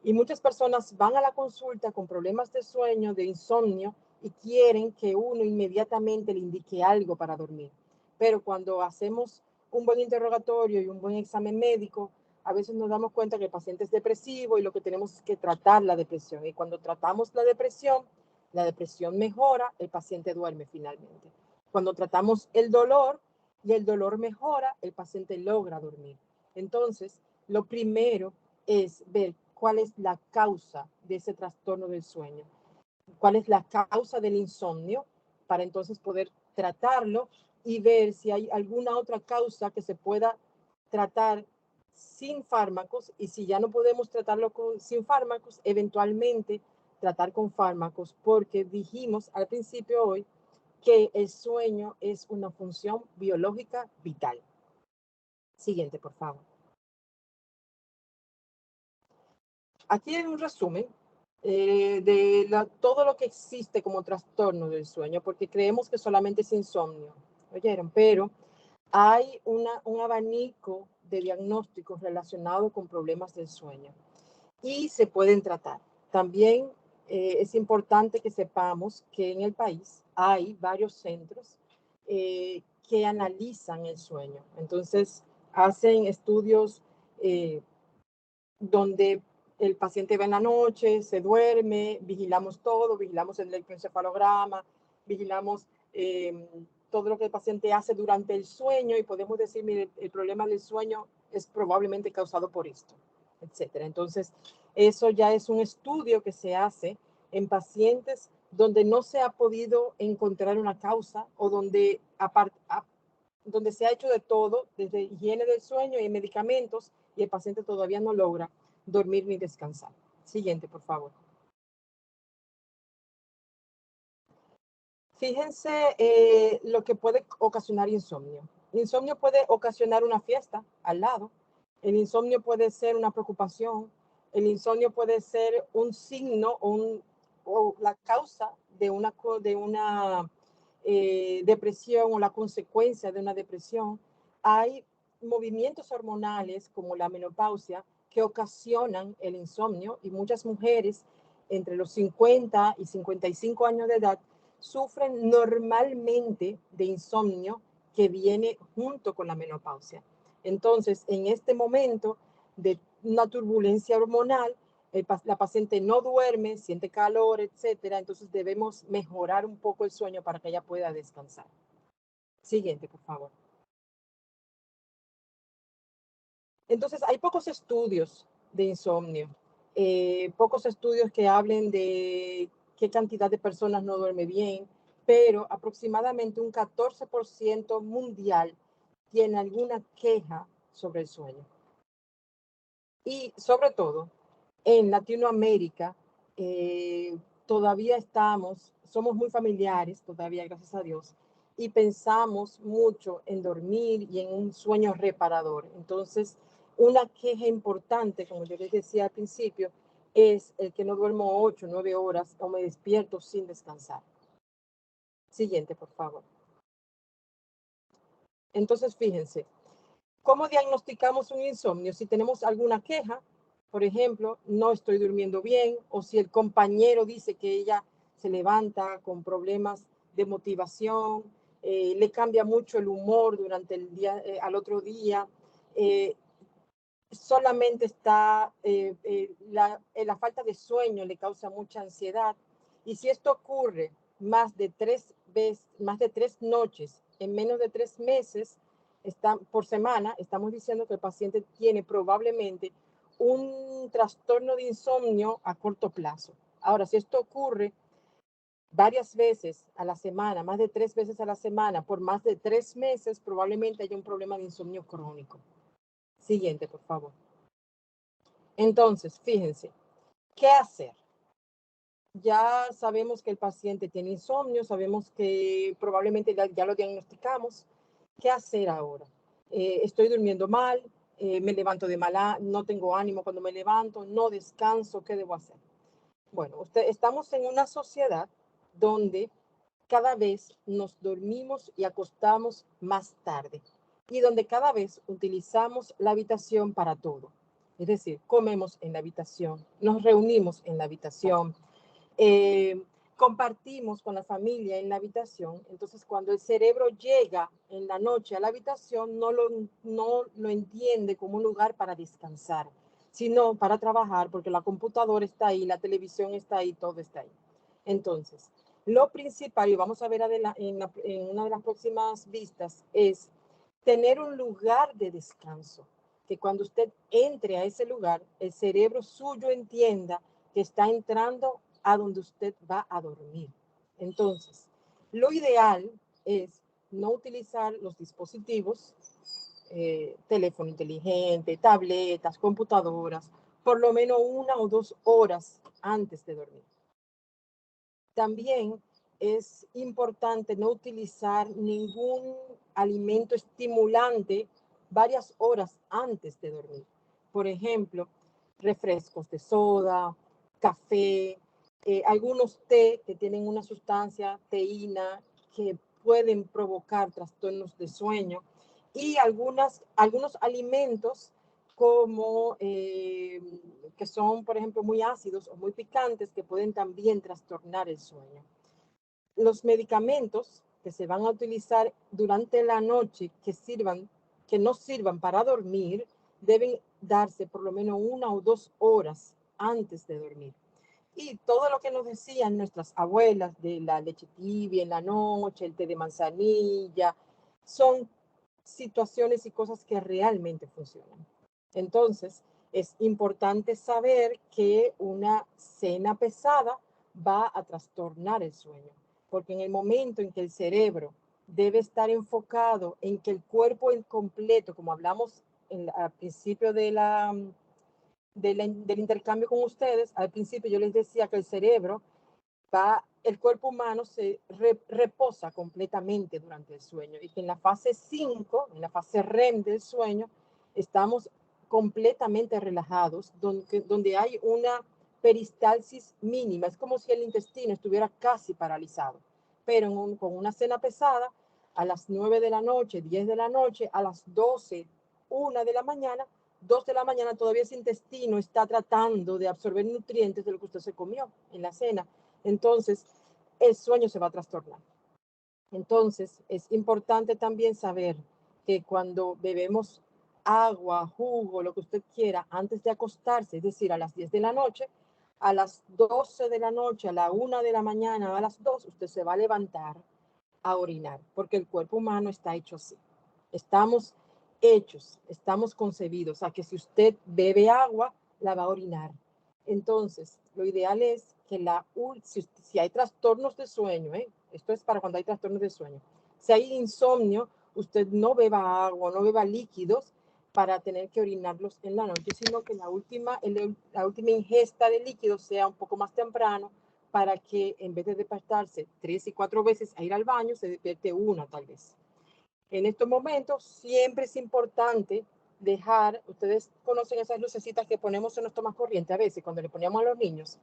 Y muchas personas van a la consulta con problemas de sueño, de insomnio, y quieren que uno inmediatamente le indique algo para dormir. Pero cuando hacemos un buen interrogatorio y un buen examen médico, a veces nos damos cuenta que el paciente es depresivo y lo que tenemos es que tratar la depresión. Y cuando tratamos la depresión mejora, el paciente duerme finalmente. Cuando tratamos el dolor y el dolor mejora, el paciente logra dormir. Entonces, lo primero es ver cuál es la causa de ese trastorno del sueño, cuál es la causa del insomnio, para entonces poder tratarlo y ver si hay alguna otra causa que se pueda tratar sin fármacos, y si ya no podemos tratarlo sin fármacos, eventualmente tratar con fármacos, porque dijimos al principio hoy que el sueño es una función biológica vital. Siguiente, por favor. Aquí hay un resumen de todo lo que existe como trastorno del sueño, porque creemos que solamente es insomnio, ¿oyeron? Pero hay un abanico de diagnósticos relacionados con problemas del sueño y se pueden tratar. También es importante que sepamos que en el país hay varios centros que analizan el sueño. Entonces, hacen estudios donde el paciente va en la noche, se duerme, vigilamos todo, vigilamos el electroencefalograma, vigilamos todo lo que el paciente hace durante el sueño y podemos decir, mire, el problema del sueño es probablemente causado por esto, etcétera. Entonces, eso ya es un estudio que se hace en pacientes donde no se ha podido encontrar una causa o donde se ha hecho de todo, desde higiene del sueño y medicamentos, y el paciente todavía no logra dormir ni descansar. Siguiente, por favor. Fíjense lo que puede ocasionar insomnio. El insomnio puede ocasionar una fiesta al lado. El insomnio puede ser una preocupación. El insomnio puede ser un signo o la causa de una depresión o la consecuencia de una depresión. Hay movimientos hormonales como la menopausia que ocasionan el insomnio, y muchas mujeres entre los 50 y 55 años de edad sufren normalmente de insomnio que viene junto con la menopausia. Entonces, en este momento de una turbulencia hormonal, la paciente no duerme, siente calor, etcétera. Entonces debemos mejorar un poco el sueño para que ella pueda descansar. Siguiente, por favor. Entonces, hay pocos estudios de insomnio, pocos estudios que hablen de qué cantidad de personas no duerme bien, pero aproximadamente un 14% mundial tiene alguna queja sobre el sueño. Y sobre todo, en Latinoamérica, todavía somos muy familiares, todavía, gracias a Dios, y pensamos mucho en dormir y en un sueño reparador. Entonces, una queja importante, como yo les decía al principio, es el que no duermo 8, 9 horas o me despierto sin descansar. Siguiente, por favor. Entonces, fíjense, ¿cómo diagnosticamos un insomnio? Si tenemos alguna queja, por ejemplo, no estoy durmiendo bien, o si el compañero dice que ella se levanta con problemas de motivación, le cambia mucho el humor durante el día, al otro día, solamente está, la falta de sueño le causa mucha ansiedad. Y si esto ocurre más de 3 noches en menos de 3 meses por semana, estamos diciendo que el paciente tiene probablemente un trastorno de insomnio a corto plazo. Ahora, si esto ocurre varias veces a la semana, más de 3 veces a la semana, por más de 3 meses, probablemente haya un problema de insomnio crónico. Siguiente, por favor. Entonces, fíjense, ¿qué hacer? Ya sabemos que el paciente tiene insomnio, sabemos que probablemente ya lo diagnosticamos. ¿Qué hacer ahora? Estoy durmiendo mal, me levanto de mala, no tengo ánimo cuando me levanto, no descanso, ¿qué debo hacer? Bueno, estamos en una sociedad donde cada vez nos dormimos y acostamos más tarde, y donde cada vez utilizamos la habitación para todo. Es decir, comemos en la habitación, nos reunimos en la habitación, compartimos con la familia en la habitación. Entonces, cuando el cerebro llega en la noche a la habitación, no lo entiende como un lugar para descansar, sino para trabajar, porque la computadora está ahí, la televisión está ahí, todo está ahí. Entonces, Lo principal, y vamos a ver en una de las próximas vistas, es tener un lugar de descanso, que cuando usted entre a ese lugar, el cerebro suyo entienda que está entrando a donde usted va a dormir. Entonces, lo ideal es no utilizar los dispositivos, teléfono inteligente, tabletas, computadoras, por lo menos 1 o 2 horas antes de dormir. También es importante no utilizar ningún alimento estimulante varias horas antes de dormir. Por ejemplo, refrescos de soda, café, algunos té que tienen una sustancia, teína, que pueden provocar trastornos de sueño, y algunos alimentos como que son, por ejemplo, muy ácidos o muy picantes, que pueden también trastornar el sueño. Los medicamentos que se van a utilizar durante la noche que no sirvan para dormir, deben darse por lo menos 1 o 2 horas antes de dormir. Y todo lo que nos decían nuestras abuelas de la leche tibia en la noche, el té de manzanilla, son situaciones y cosas que realmente funcionan. Entonces, es importante saber que una cena pesada va a trastornar el sueño, porque en el momento en que el cerebro debe estar enfocado en que el cuerpo en completo, como hablamos al principio del intercambio con ustedes, al principio yo les decía que el cerebro el cuerpo humano se reposa completamente durante el sueño, y que en la fase 5, en la fase REM del sueño, estamos completamente relajados, donde hay una peristalsis mínima. Es como si el intestino estuviera casi paralizado. Pero con una cena pesada, a las 9 de la noche, 10 de la noche, a las 12, 1 de la mañana, 2 de la mañana, todavía ese intestino está tratando de absorber nutrientes de lo que usted se comió en la cena. Entonces, el sueño se va a trastornar. Entonces, es importante también saber que cuando bebemos agua, jugo, lo que usted quiera, antes de acostarse, es decir, a las 10 de la noche, a las 12 de la noche, a la 1 de la mañana, a las 2, usted se va a levantar a orinar, porque el cuerpo humano está hecho así. Estamos hechos, estamos concebidos a que si usted bebe agua, la va a orinar. Entonces, lo ideal es que si hay trastornos de sueño, esto es para cuando hay trastornos de sueño, si hay insomnio, usted no beba agua, no beba líquidos para tener que orinarlos en la noche, sino que la última ingesta de líquidos sea un poco más temprano, para que en vez de despertarse 3 y 4 veces a ir al baño, se despierte 1 tal vez. En estos momentos siempre es importante ustedes conocen esas lucecitas que ponemos en nuestro más corriente a veces cuando le poníamos a los niños.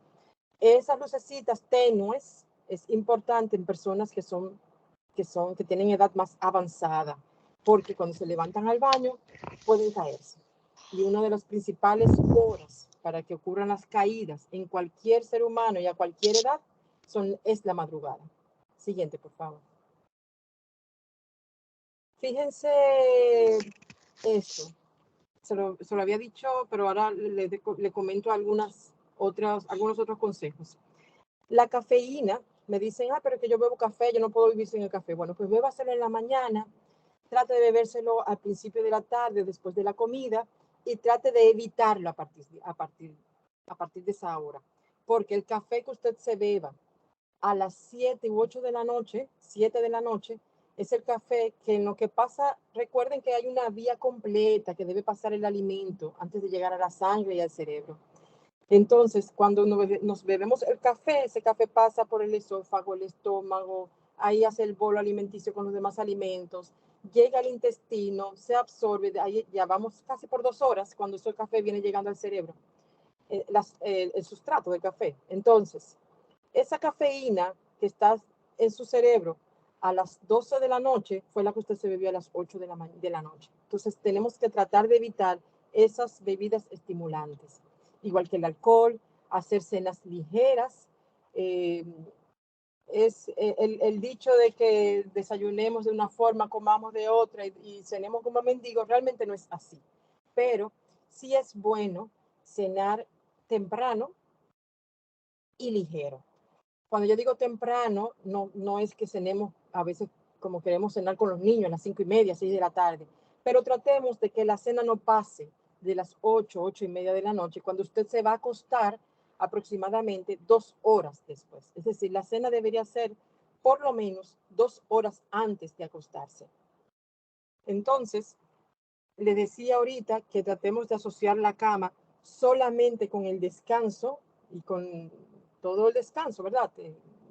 Esas lucecitas tenues es importante en personas que tienen edad más avanzada, porque cuando se levantan al baño pueden caerse. Y una de las principales horas para que ocurran las caídas en cualquier ser humano y a cualquier edad es la madrugada. Siguiente, por favor. Fíjense esto. Se lo había dicho, pero ahora le comento algunos otros consejos. La cafeína, me dicen, pero que yo bebo café, yo no puedo vivir sin el café. Bueno, pues bébaselo en la mañana, trate de bebérselo al principio de la tarde, después de la comida, y trate de evitarlo a partir de esa hora. Porque el café que usted se beba a las 7 u 8 de la noche, 7 de la noche, es el café que en lo que pasa, recuerden que hay una vía completa que debe pasar el alimento antes de llegar a la sangre y al cerebro. Entonces, cuando nos bebemos el café, ese café pasa por el esófago, el estómago, ahí hace el bolo alimenticio con los demás alimentos, llega al intestino, se absorbe, ahí ya vamos casi por 2 horas cuando ese café viene llegando al cerebro, el sustrato del café. Entonces, esa cafeína que está en su cerebro a las 12 de la noche fue la que usted se bebió a las 8 de la noche. Entonces, tenemos que tratar de evitar esas bebidas estimulantes. Igual que el alcohol, hacer cenas ligeras. Es el dicho de que desayunemos de una forma, comamos de otra y cenemos como mendigos, realmente no es así. Pero sí es bueno cenar temprano y ligero. cuando yo digo temprano, no es que cenemos a veces como queremos cenar con los niños a las 5:30, 6 de la tarde, pero tratemos de que la cena no pase de las 8, 8:30 de la noche, cuando usted se va a acostar aproximadamente 2 horas después. Es decir, la cena debería ser por lo menos 2 horas antes de acostarse. Entonces, le decía ahorita que tratemos de asociar la cama solamente con el descanso y con todo el descanso, ¿verdad?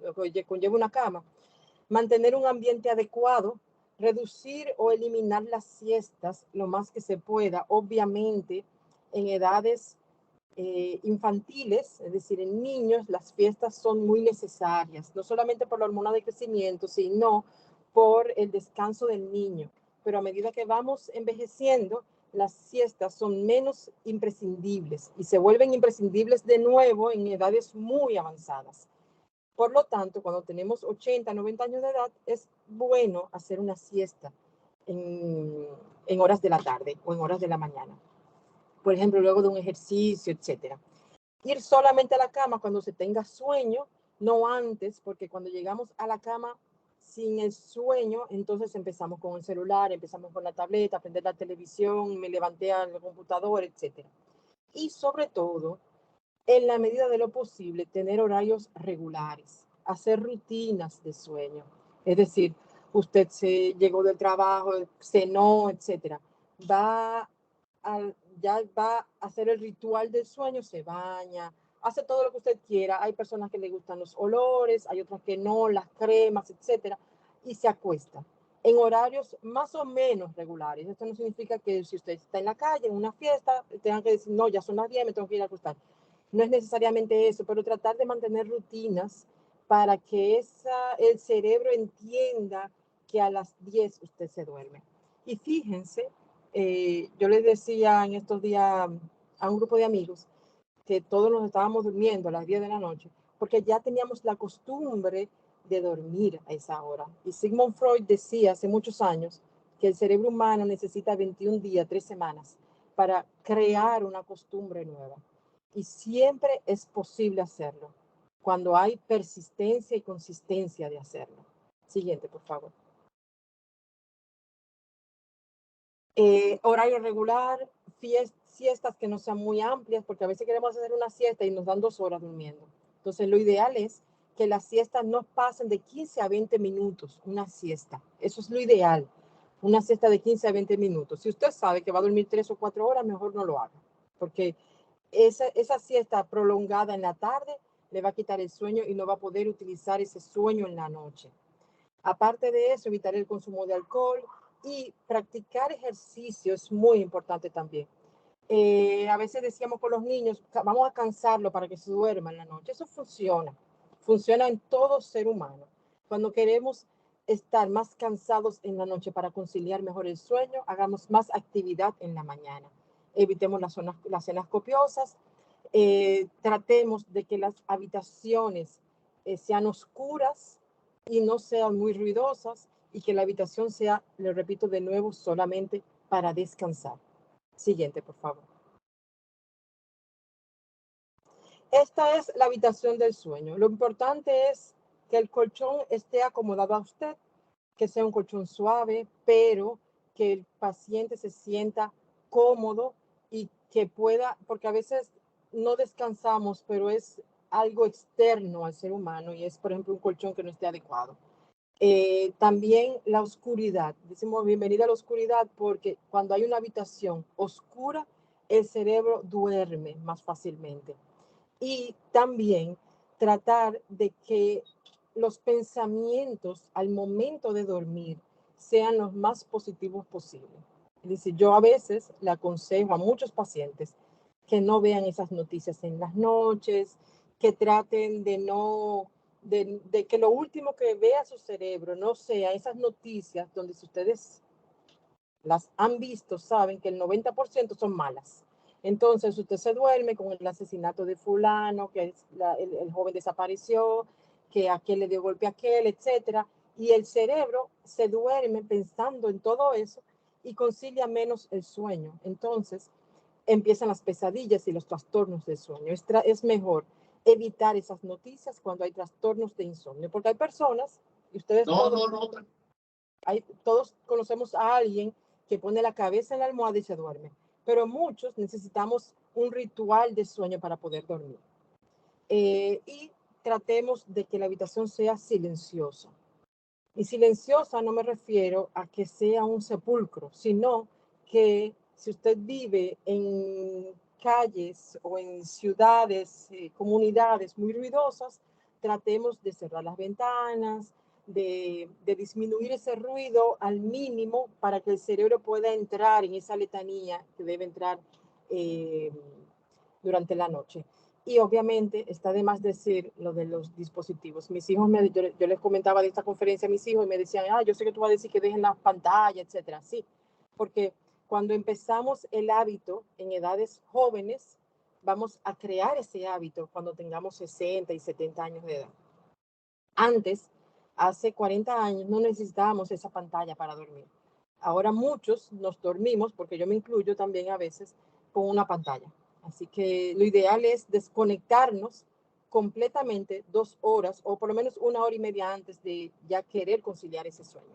Lo que conlleva una cama. Mantener un ambiente adecuado, reducir o eliminar las siestas lo más que se pueda, obviamente en edades infantiles, es decir, en niños, las fiestas son muy necesarias, no solamente por la hormona de crecimiento, sino por el descanso del niño. Pero a medida que vamos envejeciendo, las siestas son menos imprescindibles y se vuelven imprescindibles de nuevo en edades muy avanzadas. Por lo tanto, cuando tenemos 80, 90 años de edad, es bueno hacer una siesta en horas de la tarde o en horas de la mañana. Por ejemplo, luego de un ejercicio, etc. Ir solamente a la cama cuando se tenga sueño, no antes, porque cuando llegamos a la cama sin el sueño, entonces empezamos con el celular, empezamos con la tableta, prender la televisión, me levanté al computador, etc. Y sobre todo, en la medida de lo posible, tener horarios regulares, hacer rutinas de sueño. Es decir, usted se llegó del trabajo, cenó, etc. Ya va a hacer el ritual del sueño, se baña, hace todo lo que usted quiera. Hay personas que le gustan los olores, hay otras que no, las cremas, etc. Y se acuesta en horarios más o menos regulares. Esto no significa que si usted está en la calle, en una fiesta, tenga que decir, no, ya son las 10, me tengo que ir a acostar. No es necesariamente eso, pero tratar de mantener rutinas para que el cerebro entienda que a las 10 usted se duerme. Y fíjense, yo les decía en estos días a un grupo de amigos que todos nos estábamos durmiendo a las 10 de la noche, porque ya teníamos la costumbre de dormir a esa hora. Y Sigmund Freud decía hace muchos años que el cerebro humano necesita 21 días, 3 semanas, para crear una costumbre nueva. Y siempre es posible hacerlo, cuando hay persistencia y consistencia de hacerlo. Siguiente, por favor. Horario regular, siestas que no sean muy amplias, porque a veces queremos hacer una siesta y nos dan 2 horas durmiendo. Entonces, lo ideal es que las siestas no pasen de 15 a 20 minutos, una siesta. Eso es lo ideal, una siesta de 15 a 20 minutos. Si usted sabe que va a dormir 3 o 4 horas, mejor no lo haga, porque esa siesta prolongada en la tarde le va a quitar el sueño y no va a poder utilizar ese sueño en la noche. Aparte de eso, evitar el consumo de alcohol y practicar ejercicio es muy importante también. A veces decíamos con los niños, vamos a cansarlo para que se duerma en la noche. Eso funciona en todo ser humano. Cuando queremos estar más cansados en la noche para conciliar mejor el sueño, hagamos más actividad en la mañana. Evitemos las cenas copiosas, tratemos de que las habitaciones sean oscuras y no sean muy ruidosas, y que la habitación sea, le repito de nuevo, solamente para descansar. Siguiente, por favor. Esta es la habitación del sueño. Lo importante es que el colchón esté acomodado a usted, que sea un colchón suave, pero que el paciente se sienta cómodo y que pueda, porque a veces no descansamos, pero es algo externo al ser humano y es, por ejemplo, un colchón que no esté adecuado. También la oscuridad. Decimos bienvenida a la oscuridad porque cuando hay una habitación oscura, el cerebro duerme más fácilmente. Y también tratar de que los pensamientos al momento de dormir sean los más positivos posibles. Es decir, yo a veces le aconsejo a muchos pacientes que no vean esas noticias en las noches, que traten de que lo último que vea su cerebro no sea esas noticias donde si ustedes las han visto, saben que el 90% son malas. Entonces usted se duerme con el asesinato de fulano, que el joven desapareció, que aquel le dio golpe a aquel, etc. Y el cerebro se duerme pensando en todo eso y concilia menos el sueño. Entonces empiezan las pesadillas y los trastornos del sueño. Es mejor evitar esas noticias cuando hay trastornos de insomnio, porque hay personas, y ustedes todos conocemos a alguien que pone la cabeza en la almohada y se duerme, pero muchos necesitamos un ritual de sueño para poder dormir. Y tratemos de que la habitación sea silenciosa. Y silenciosa no me refiero a que sea un sepulcro, sino que si usted vive en calles o en ciudades, comunidades muy ruidosas, tratemos de cerrar las ventanas, de disminuir ese ruido al mínimo para que el cerebro pueda entrar en esa letanía que debe entrar durante la noche. Y obviamente está de más decir lo de los dispositivos. Mis hijos, yo les comentaba de esta conferencia a mis hijos y me decían, yo sé que tú vas a decir que dejen la pantalla, etcétera. Sí, porque cuando empezamos el hábito en edades jóvenes, vamos a crear ese hábito cuando tengamos 60 y 70 años de edad. Antes, hace 40 años, no necesitábamos esa pantalla para dormir. Ahora muchos nos dormimos, porque yo me incluyo también a veces, con una pantalla. Así que lo ideal es desconectarnos completamente 2 horas o por lo menos 1 hora y media antes de ya querer conciliar ese sueño.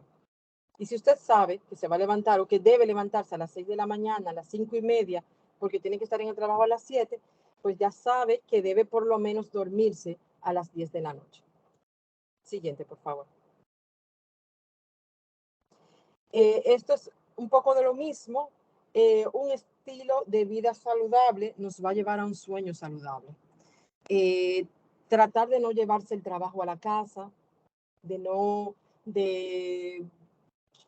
Y si usted sabe que se va a levantar o que debe levantarse a las 6 de la mañana, a las 5:30, porque tiene que estar en el trabajo a las 7, pues ya sabe que debe por lo menos dormirse a las 10 de la noche. Siguiente, por favor. Esto es un poco de lo mismo. Un estilo de vida saludable nos va a llevar a un sueño saludable. Tratar de no llevarse el trabajo a la casa,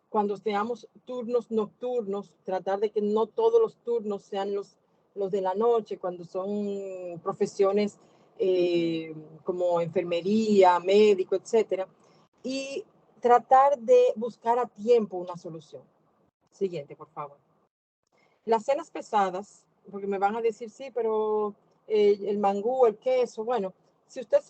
cuando seamos turnos nocturnos, tratar de que no todos los turnos sean los de la noche, cuando son profesiones como enfermería, médico, etcétera, y tratar de buscar a tiempo una solución. Siguiente, por favor. Las cenas pesadas, porque me van a decir, sí, pero el mangú, el queso, bueno, si usted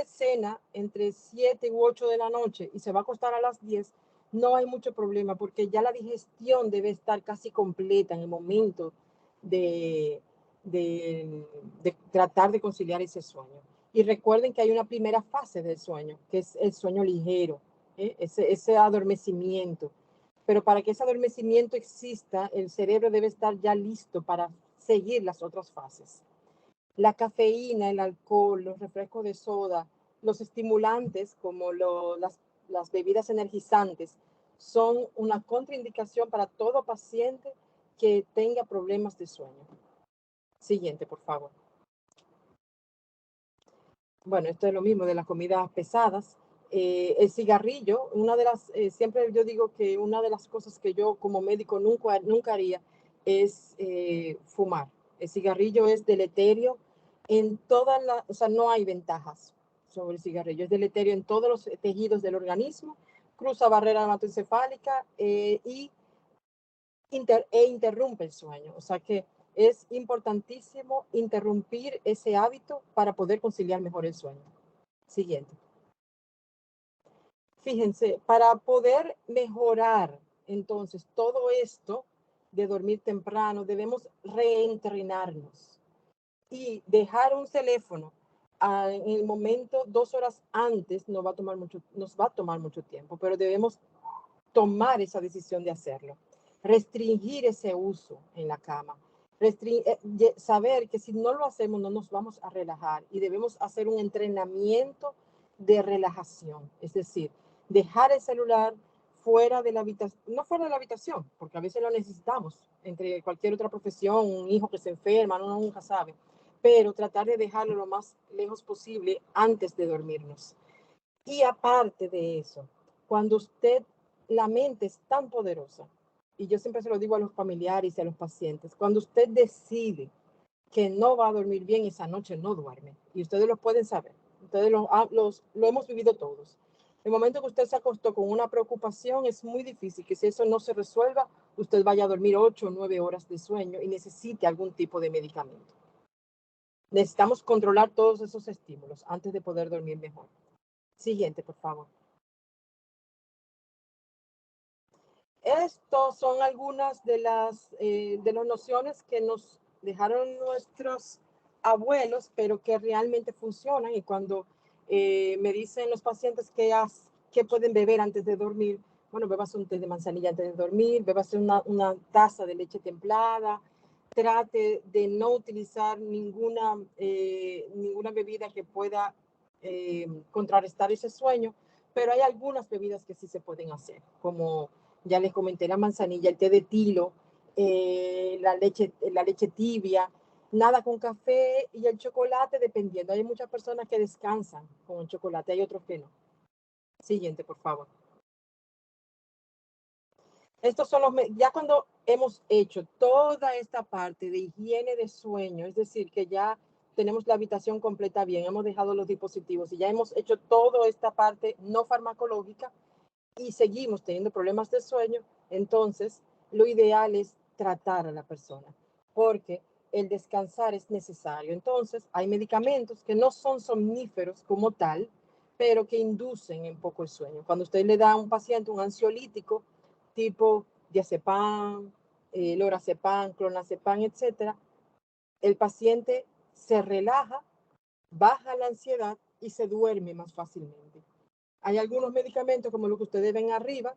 cena entre 7 u 8 de la noche y se va a acostar a las 10, no hay mucho problema porque ya la digestión debe estar casi completa en el momento de tratar de conciliar ese sueño. Y recuerden que hay una primera fase del sueño, que es el sueño ligero, ese adormecimiento. Pero para que ese adormecimiento exista, el cerebro debe estar ya listo para seguir las otras fases. La cafeína, el alcohol, los refrescos de soda, los estimulantes como las bebidas energizantes son una contraindicación para todo paciente que tenga problemas de sueño. Siguiente, por favor. Bueno, esto es lo mismo de las comidas pesadas. El cigarrillo, siempre yo digo que una de las cosas que yo como médico nunca haría es fumar. El cigarrillo es deleterio o sea, no hay ventajas sobre el cigarrillo. Es deleterio en todos los tejidos del organismo, cruza barrera hematoencefálica e interrumpe el sueño. O sea que es importantísimo interrumpir ese hábito para poder conciliar mejor el sueño. Siguiente. Fíjense, para poder mejorar entonces todo esto de dormir temprano, debemos reentrenarnos y dejar un teléfono en el momento 2 horas antes nos va a tomar mucho tiempo, pero debemos tomar esa decisión de hacerlo. Restringir ese uso en la cama. Saber que si no lo hacemos no nos vamos a relajar y debemos hacer un entrenamiento de relajación, es decir, dejar el celular fuera de la habitación, no fuera de la habitación, porque a veces lo necesitamos, entre cualquier otra profesión, un hijo que se enferma, uno nunca sabe, pero tratar de dejarlo lo más lejos posible antes de dormirnos. Y aparte de eso, cuando la mente es tan poderosa, y yo siempre se lo digo a los familiares y a los pacientes, cuando usted decide que no va a dormir bien, esa noche no duerme, y ustedes lo pueden saber, ustedes lo hemos vivido todos. El momento que usted se acostó con una preocupación, es muy difícil que si eso no se resuelva, usted vaya a dormir 8 o 9 horas de sueño y necesite algún tipo de medicamento. Necesitamos controlar todos esos estímulos antes de poder dormir mejor. Siguiente, por favor. Estos son algunas de las nociones que nos dejaron nuestros abuelos, pero que realmente funcionan. Y cuando me dicen los pacientes que pueden beber antes de dormir, bueno, bebas un té de manzanilla antes de dormir, bebas una taza de leche templada, trate de no utilizar ninguna bebida que pueda contrarrestar ese sueño, pero hay algunas bebidas que sí se pueden hacer, como ya les comenté, la manzanilla, el té de tilo, la leche tibia, nada con café, y el chocolate dependiendo. Hay muchas personas que descansan con el chocolate, hay otros que no. Siguiente, por favor. Estos son ya cuando hemos hecho toda esta parte de higiene de sueño, es decir, que ya tenemos la habitación completa bien, hemos dejado los dispositivos y ya hemos hecho toda esta parte no farmacológica y seguimos teniendo problemas de sueño, entonces lo ideal es tratar a la persona, porque el descansar es necesario. Entonces hay medicamentos que no son somníferos como tal, pero que inducen un poco el sueño. Cuando usted le da a un paciente un ansiolítico, tipo diazepam, lorazepam, clonazepam, etcétera, el paciente se relaja, baja la ansiedad y se duerme más fácilmente. Hay algunos medicamentos como los que ustedes ven arriba,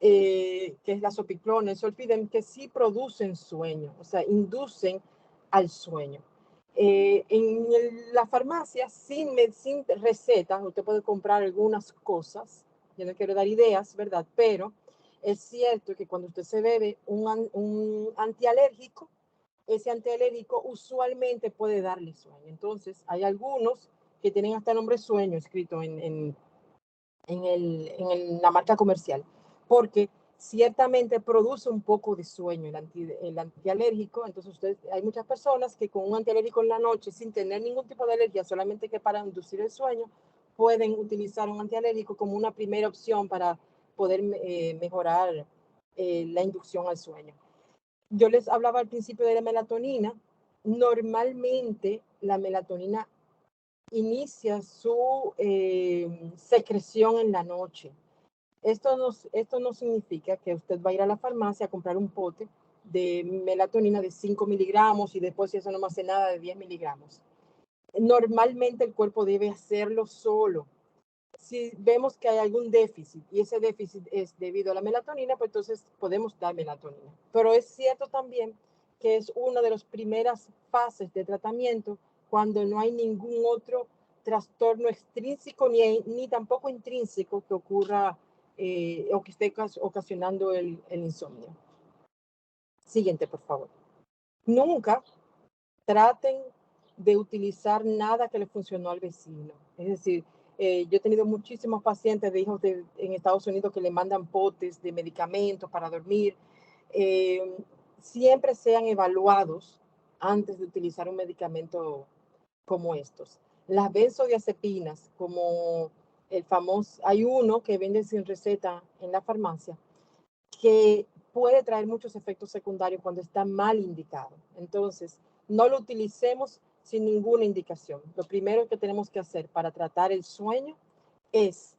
que es la sopiclona, el solfidem, que sí producen sueño, o sea, inducen al sueño. En la farmacia, sin recetas, usted puede comprar algunas cosas, yo no quiero dar ideas, ¿verdad? Pero es cierto que cuando usted se bebe un antialérgico, ese antialérgico usualmente puede darle sueño. Entonces, hay algunos que tienen hasta nombre sueño escrito en la marca comercial, porque ciertamente produce un poco de sueño el antialérgico. Entonces hay muchas personas que con un antialérgico en la noche, sin tener ningún tipo de alergia, solamente que para inducir el sueño, pueden utilizar un antialérgico como una primera opción para poder mejorar la inducción al sueño. Yo les hablaba al principio de la melatonina. Normalmente la melatonina inicia su secreción en la noche. Esto no significa que usted va a ir a la farmacia a comprar un pote de melatonina de 5 miligramos y después, si eso no me hace nada, de 10 miligramos. Normalmente el cuerpo debe hacerlo solo. Si vemos que hay algún déficit y ese déficit es debido a la melatonina, pues entonces podemos dar melatonina. Pero es cierto también que es una de las primeras fases de tratamiento cuando no hay ningún otro trastorno extrínseco ni tampoco intrínseco que ocurra o que esté ocasionando el insomnio. Siguiente, por favor. Nunca traten de utilizar nada que le funcionó al vecino. Es decir, yo he tenido muchísimos pacientes de hijos en Estados Unidos que le mandan potes de medicamentos para dormir. Siempre sean evaluados antes de utilizar un medicamento como estos. Las benzodiazepinas, como el famoso, hay uno que venden sin receta en la farmacia, que puede traer muchos efectos secundarios cuando está mal indicado. Entonces, no lo utilicemos sin ninguna indicación. Lo primero que tenemos que hacer para tratar el sueño es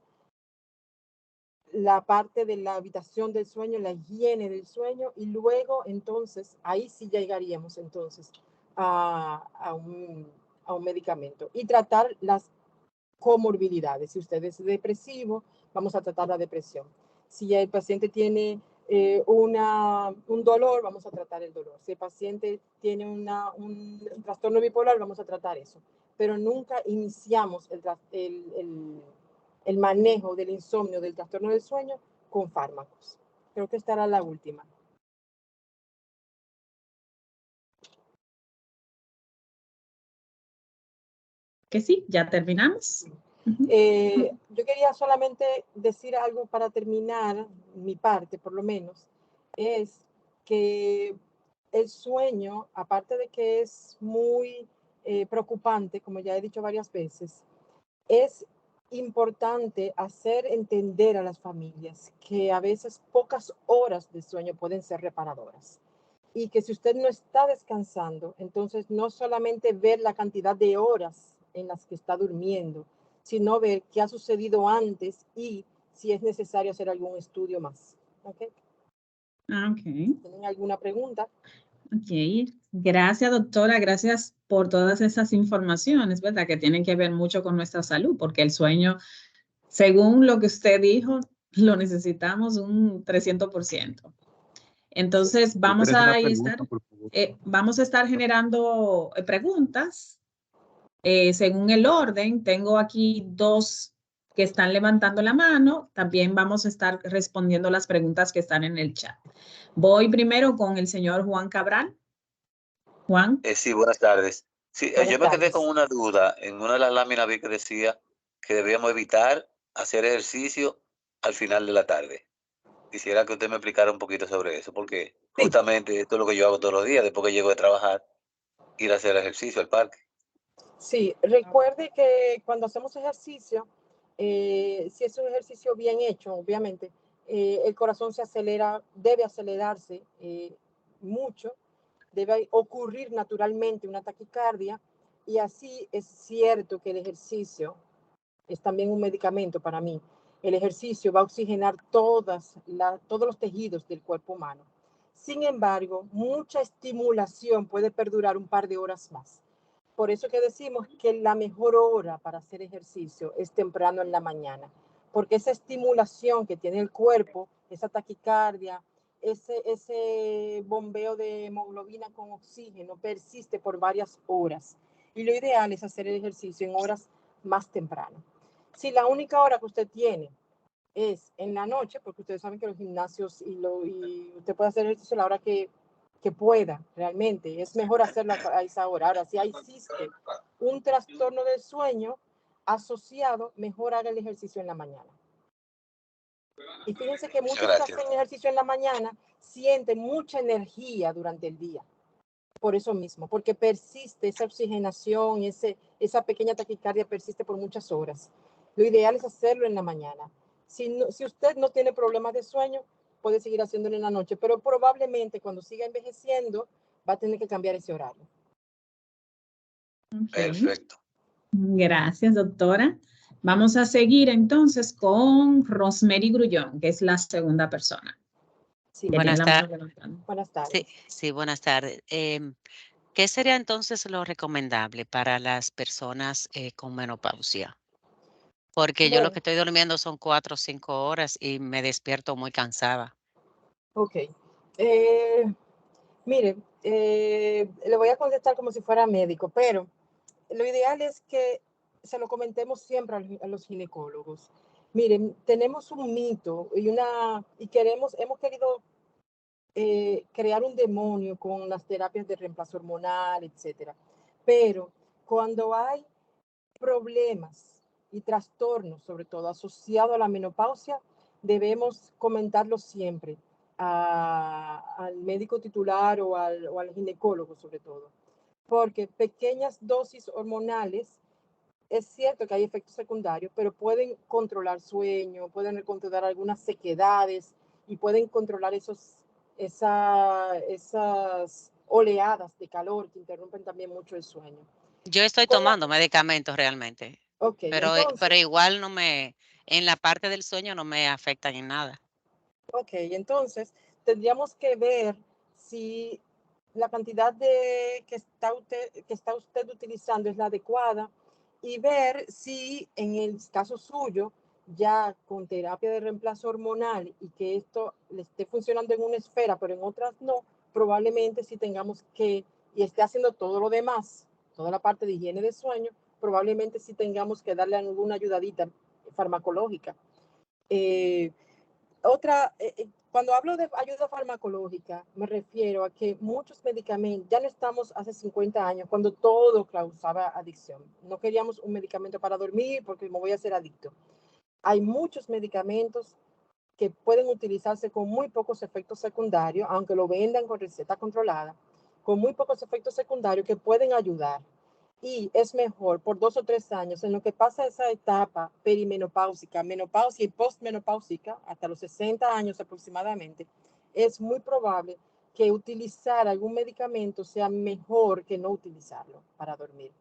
la parte de la habitación del sueño, la higiene del sueño, y luego entonces, ahí sí llegaríamos entonces a un medicamento y tratar las comorbilidades. Si usted es depresivo, vamos a tratar la depresión. Si el paciente tiene un dolor, vamos a tratar el dolor. Si el paciente tiene un trastorno bipolar, vamos a tratar eso. Pero nunca iniciamos el manejo del insomnio, del trastorno del sueño, con fármacos. Creo que esta era la última. Que sí, ya terminamos. Yo quería solamente decir algo para terminar, mi parte por lo menos, es que el sueño, aparte de que es muy preocupante, como ya he dicho varias veces, es importante hacer entender a las familias que a veces pocas horas de sueño pueden ser reparadoras. Y que si usted no está descansando, entonces no solamente ver la cantidad de horas en las que está durmiendo, sino ver qué ha sucedido antes y si es necesario hacer algún estudio más. ¿Okay? Okay. ¿Tienen alguna pregunta? Ok, gracias doctora, gracias por todas esas informaciones, ¿verdad? Que tienen que ver mucho con nuestra salud, porque el sueño, según lo que usted dijo, lo necesitamos un 300%. Entonces, vamos a estar generando preguntas según el orden. Tengo aquí 2 que están levantando la mano. También vamos a estar respondiendo las preguntas que están en el chat. Voy primero con el señor Juan Cabral. Juan. Sí, buenas tardes. Sí, Buenas yo me quedé tardes. con una duda. En una de las láminas vi que decía que debíamos evitar hacer ejercicio al final de la tarde. Quisiera que usted me explicara un poquito sobre eso, porque justamente esto es lo que yo hago todos los días, después que llego de trabajar, ir a hacer ejercicio al parque. Sí, recuerde que cuando hacemos ejercicio, si es un ejercicio bien hecho, obviamente, el corazón se acelera, debe acelerarse mucho, debe ocurrir naturalmente una taquicardia, y así es cierto que el ejercicio es también un medicamento para mí. El ejercicio va a oxigenar todos los tejidos del cuerpo humano. Sin embargo, mucha estimulación puede perdurar un par de horas más. Por eso que decimos que la mejor hora para hacer ejercicio es temprano en la mañana, porque esa estimulación que tiene el cuerpo, esa taquicardia, ese bombeo de hemoglobina con oxígeno persiste por varias horas. Y lo ideal es hacer el ejercicio en horas más temprano. Si la única hora que usted tiene es en la noche, porque ustedes saben que los gimnasios y usted puede hacer ejercicio a la hora que pueda, realmente, es mejor hacerlo a esa hora. Ahora, si existe un trastorno del sueño asociado, mejor haga el ejercicio en la mañana. Y fíjense que muchos que hacen ejercicio en la mañana sienten mucha energía durante el día. Por eso mismo, porque persiste esa oxigenación, esa pequeña taquicardia persiste por muchas horas. Lo ideal es hacerlo en la mañana. Si usted no tiene problemas de sueño, puede seguir haciéndolo en la noche, pero probablemente cuando siga envejeciendo va a tener que cambiar ese horario. Okay. Perfecto. Gracias, doctora. Vamos a seguir entonces con Rosemary Grullón, que es la segunda persona. Sí, Buenas tardes. Buenas tardes. Sí, buenas tardes. ¿Qué sería entonces lo recomendable para las personas con menopausia? Porque yo lo que estoy durmiendo son 4 o 5 horas y me despierto muy cansada. Ok. Mire, le voy a contestar como si fuera médico, pero lo ideal es que se lo comentemos siempre a los ginecólogos. Miren, tenemos un mito y hemos querido crear un demonio con las terapias de reemplazo hormonal, etcétera. Pero cuando hay problemas y trastornos, sobre todo asociados a la menopausia, debemos comentarlo siempre al médico titular o al ginecólogo, sobre todo. Porque pequeñas dosis hormonales, es cierto que hay efectos secundarios, pero pueden controlar sueño, pueden controlar algunas sequedades y pueden controlar esas oleadas de calor que interrumpen también mucho el sueño. Yo estoy tomando medicamentos realmente, Okay, pero igual en la parte del sueño no me afectan en nada. Ok, entonces tendríamos que ver si la cantidad que está usted utilizando es la adecuada y ver si en el caso suyo, ya con terapia de reemplazo hormonal y que esto le esté funcionando en una esfera, pero en otras no, probablemente si tengamos y esté haciendo todo lo demás, toda la parte de higiene de sueño, probablemente si tengamos que darle alguna ayudadita farmacológica. Cuando hablo de ayuda farmacológica, me refiero a que muchos medicamentos, ya no estamos hace 50 años, cuando todo causaba adicción. No queríamos un medicamento para dormir porque me voy a hacer adicto. Hay muchos medicamentos que pueden utilizarse con muy pocos efectos secundarios, aunque lo vendan con receta controlada, con muy pocos efectos secundarios que pueden ayudar. Y es mejor por 2 o 3 años en lo que pasa esa etapa perimenopáusica, menopausia y postmenopáusica, hasta los 60 años aproximadamente, es muy probable que utilizar algún medicamento sea mejor que no utilizarlo para dormir.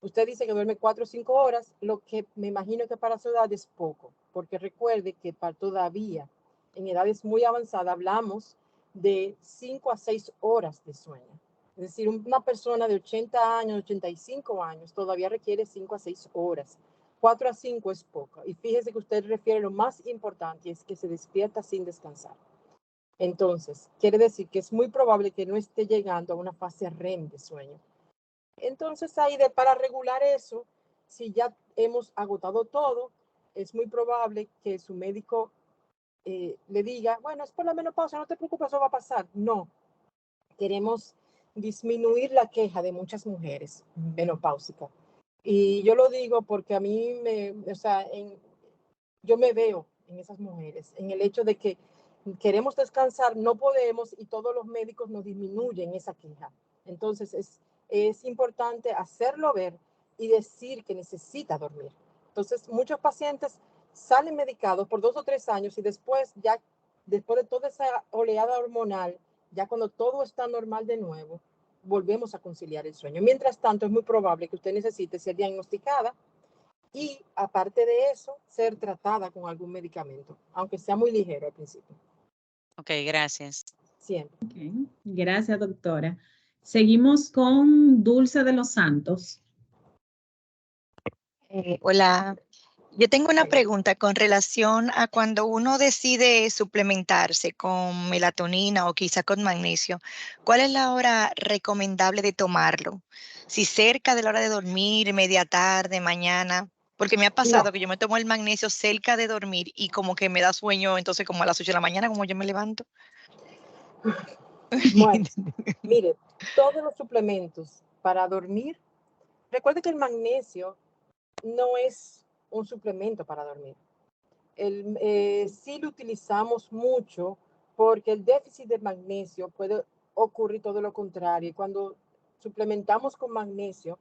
Usted dice que duerme 4 o 5 horas, lo que me imagino que para su edad es poco, porque recuerde que todavía en edades muy avanzadas hablamos de 5 a 6 horas de sueño. Es decir, una persona de 80 años, 85 años, todavía requiere 5 a 6 horas. 4 a 5 es poco. Y fíjese que usted refiere lo más importante, es que se despierta sin descansar. Entonces, quiere decir que es muy probable que no esté llegando a una fase REM de sueño. Entonces, ahí para regular eso, si ya hemos agotado todo, es muy probable que su médico le diga, bueno, es por la menopausia, no te preocupes, eso va a pasar. No, queremos disminuir la queja de muchas mujeres menopáusicas. Y yo lo digo porque a mí yo me veo en esas mujeres, en el hecho de que queremos descansar, no podemos y todos los médicos nos disminuyen esa queja. Entonces es importante hacerlo ver y decir que necesita dormir. Entonces muchos pacientes salen medicados por 2 o 3 años y después de toda esa oleada hormonal, ya cuando todo está normal de nuevo, volvemos a conciliar el sueño. Mientras tanto, es muy probable que usted necesite ser diagnosticada y, aparte de eso, ser tratada con algún medicamento, aunque sea muy ligero al principio. Ok, gracias. Siempre. Okay. Gracias, doctora. Seguimos con Dulce de los Santos. Hola, yo tengo una pregunta con relación a cuando uno decide suplementarse con melatonina o quizá con magnesio. ¿Cuál es la hora recomendable de tomarlo? Si cerca de la hora de dormir, media tarde, mañana. Porque me ha pasado que yo me tomo el magnesio cerca de dormir y como que me da sueño, entonces como a las 8 de la mañana, como yo me levanto. Bueno, mire, todos los suplementos para dormir, recuerde que el magnesio no es un suplemento para dormir. Sí lo utilizamos mucho porque el déficit de magnesio puede ocurrir todo lo contrario. Cuando suplementamos con magnesio,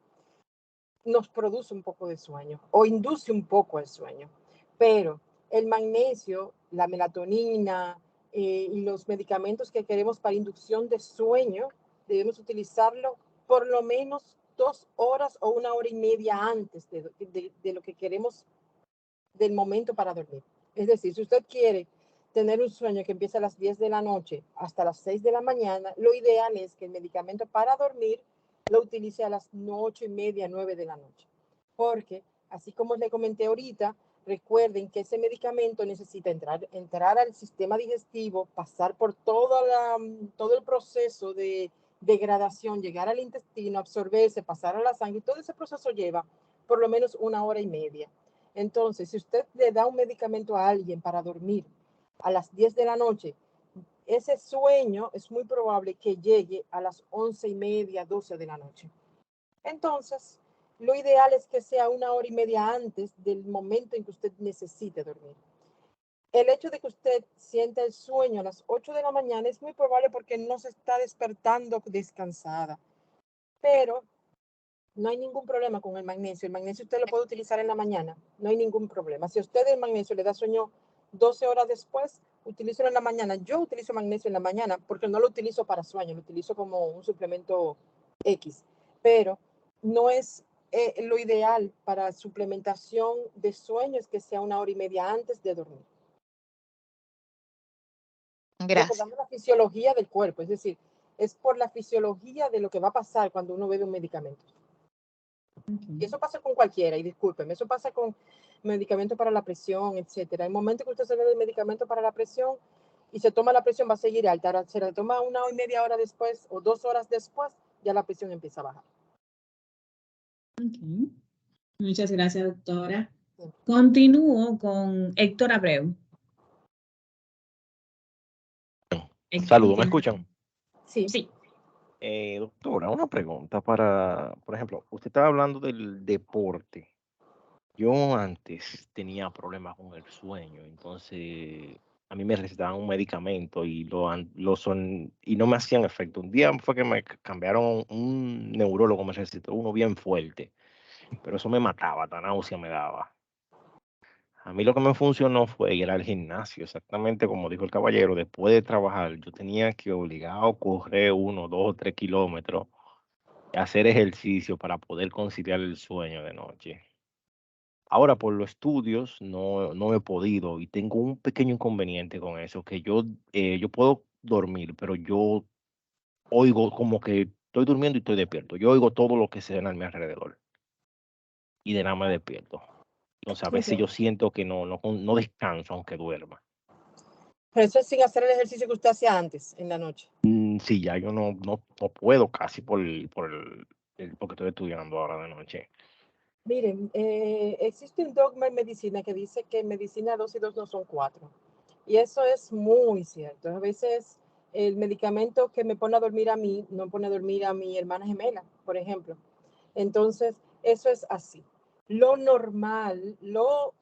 nos produce un poco de sueño o induce un poco el sueño. Pero el magnesio, la melatonina y los medicamentos que queremos para inducción de sueño, debemos utilizarlo por lo menos 2 horas o 1 hora y media antes de lo que queremos del momento para dormir. Es decir, si usted quiere tener un sueño que empieza a las 10 de la noche hasta las 6 de la mañana, lo ideal es que el medicamento para dormir lo utilice a las 8 y media, 9 de la noche. Porque, así como le comenté ahorita, recuerden que ese medicamento necesita entrar al sistema digestivo, pasar por todo el proceso de degradación, llegar al intestino, absorberse, pasar a la sangre. Todo ese proceso lleva por lo menos 1 hora y media. Entonces, si usted le da un medicamento a alguien para dormir a las 10 de la noche, ese sueño es muy probable que llegue a las 11 y media, 12 de la noche. Entonces, lo ideal es que sea 1 hora y media antes del momento en que usted necesite dormir. El hecho de que usted sienta el sueño a las 8 de la mañana es muy probable porque no se está despertando descansada. Pero no hay ningún problema con el magnesio. El magnesio usted lo puede utilizar en la mañana. No hay ningún problema. Si a usted el magnesio le da sueño 12 horas después, utilízelo en la mañana. Yo utilizo magnesio en la mañana porque no lo utilizo para sueño. Lo utilizo como un suplemento X. Pero no es lo ideal para suplementación de sueño, es que sea 1 hora y media antes de dormir. Gracias. Recordando la fisiología del cuerpo. Es decir, es por la fisiología de lo que va a pasar cuando uno bebe un medicamento. Y eso pasa con cualquiera, y discúlpeme, eso pasa con medicamento para la presión, etcétera. El momento que usted se bebe el medicamento para la presión y se toma la presión, va a seguir alta. Ahora, se la toma 1 hora y media hora después o 2 horas después, ya la presión empieza a bajar. Okay. Muchas gracias, doctora. Continúo con Héctor Abreu. Saludos, ¿me escuchan? Sí. Sí. Doctora, una pregunta por ejemplo, usted estaba hablando del deporte. Yo antes tenía problemas con el sueño, entonces a mí me recetaban un medicamento y y no me hacían efecto. Un día fue que me cambiaron un neurólogo, me recetó uno bien fuerte, pero eso me mataba, tan náusea me daba. A mí lo que me funcionó fue ir al gimnasio, exactamente como dijo el caballero, después de trabajar, yo tenía que obligado a correr 1, 2 o 3 kilómetros y hacer ejercicio para poder conciliar el sueño de noche. Ahora, por los estudios, no he podido y tengo un pequeño inconveniente con eso, que yo puedo dormir, pero yo oigo como que estoy durmiendo y estoy despierto. Yo oigo todo lo que se da a mi alrededor y de nada me despierto. Entonces, a veces Ok. yo siento que no descanso aunque duerma. Pero eso es sin hacer el ejercicio que usted hacía antes, en la noche. Sí, ya yo no puedo casi porque estoy estudiando ahora de noche. Miren, existe un dogma en medicina que dice que en medicina 2 y 2 no son 4. Y eso es muy cierto. A veces el medicamento que me pone a dormir a mí no pone a dormir a mi hermana gemela, por ejemplo. Entonces, eso es así. Lo normal, lo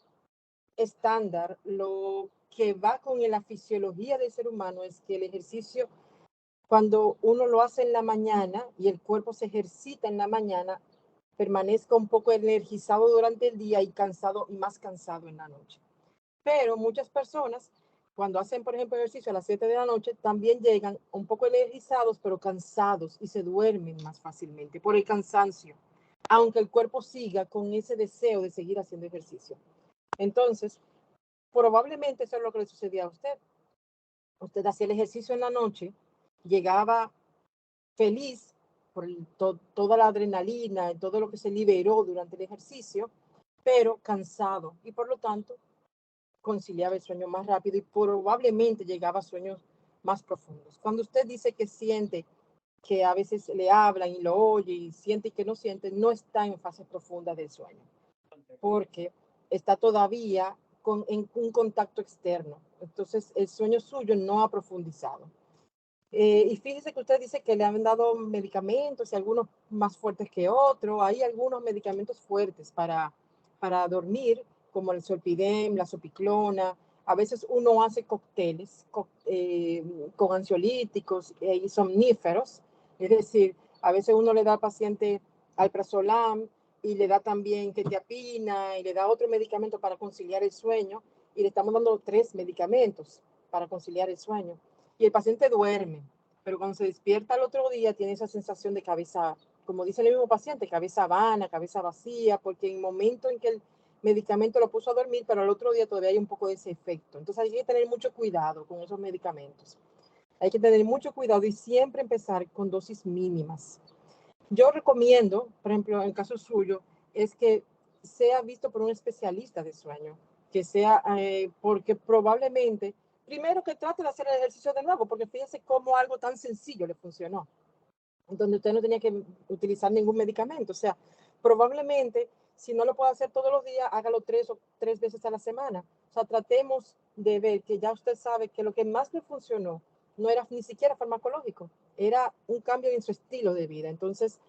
estándar, lo que va con la fisiología del ser humano es que el ejercicio, cuando uno lo hace en la mañana y el cuerpo se ejercita en la mañana, permanezca un poco energizado durante el día y cansado, más cansado en la noche. Pero muchas personas, cuando hacen, por ejemplo, ejercicio a las 7 de la noche, también llegan un poco energizados, pero cansados y se duermen más fácilmente por el cansancio, aunque el cuerpo siga con ese deseo de seguir haciendo ejercicio. Entonces, probablemente eso es lo que le sucedía a usted. Usted hacía el ejercicio en la noche, llegaba feliz por toda la adrenalina y todo lo que se liberó durante el ejercicio, pero cansado y por lo tanto conciliaba el sueño más rápido y probablemente llegaba a sueños más profundos. Cuando usted dice que siente que a veces le hablan y lo oye y siente y que no siente, no está en fases profundas del sueño, porque está todavía en un contacto externo. Entonces el sueño suyo no ha profundizado. Y fíjese que usted dice que le han dado medicamentos y algunos más fuertes que otros. Hay algunos medicamentos fuertes para dormir, como el Zolpidem, la Zopiclona. A veces uno hace cócteles con ansiolíticos y somníferos. Es decir, a veces uno le da al paciente alprazolam y le da también quetiapina y le da otro medicamento para conciliar el sueño. Y le estamos dando 3 medicamentos para conciliar el sueño. Y el paciente duerme, pero cuando se despierta al otro día tiene esa sensación de cabeza, como dice el mismo paciente, cabeza vana, cabeza vacía, porque en el momento en que el medicamento lo puso a dormir, pero al otro día todavía hay un poco de ese efecto. Entonces hay que tener mucho cuidado con esos medicamentos. Hay que tener mucho cuidado y siempre empezar con dosis mínimas. Yo recomiendo, por ejemplo, en el caso suyo, es que sea visto por un especialista de sueño, que sea, porque probablemente, primero que trate de hacer el ejercicio de nuevo, porque fíjese cómo algo tan sencillo le funcionó, donde usted no tenía que utilizar ningún medicamento. O sea, probablemente, si no lo puede hacer todos los días, hágalo 3 veces a la semana. O sea, tratemos de ver que ya usted sabe que lo que más le funcionó no era ni siquiera farmacológico, era un cambio en su estilo de vida. Entonces,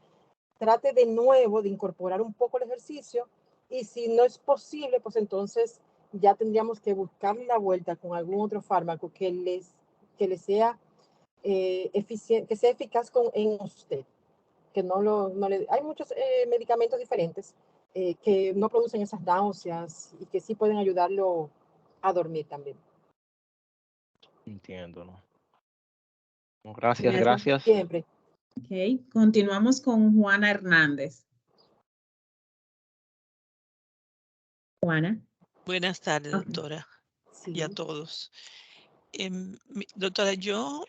trate de nuevo de incorporar un poco el ejercicio y si no es posible, pues entonces ya tendríamos que buscarle la vuelta con algún otro fármaco que les sea eficiente, que sea eficaz en usted. Que hay muchos medicamentos diferentes que no producen esas náuseas y que sí pueden ayudarlo a dormir también. Entiendo, ¿no? Gracias, Gracias gracias. Siempre. Ok, continuamos con Juana Hernández. Juana. Buenas tardes, Ok. doctora, Sí. y a todos. Doctora, yo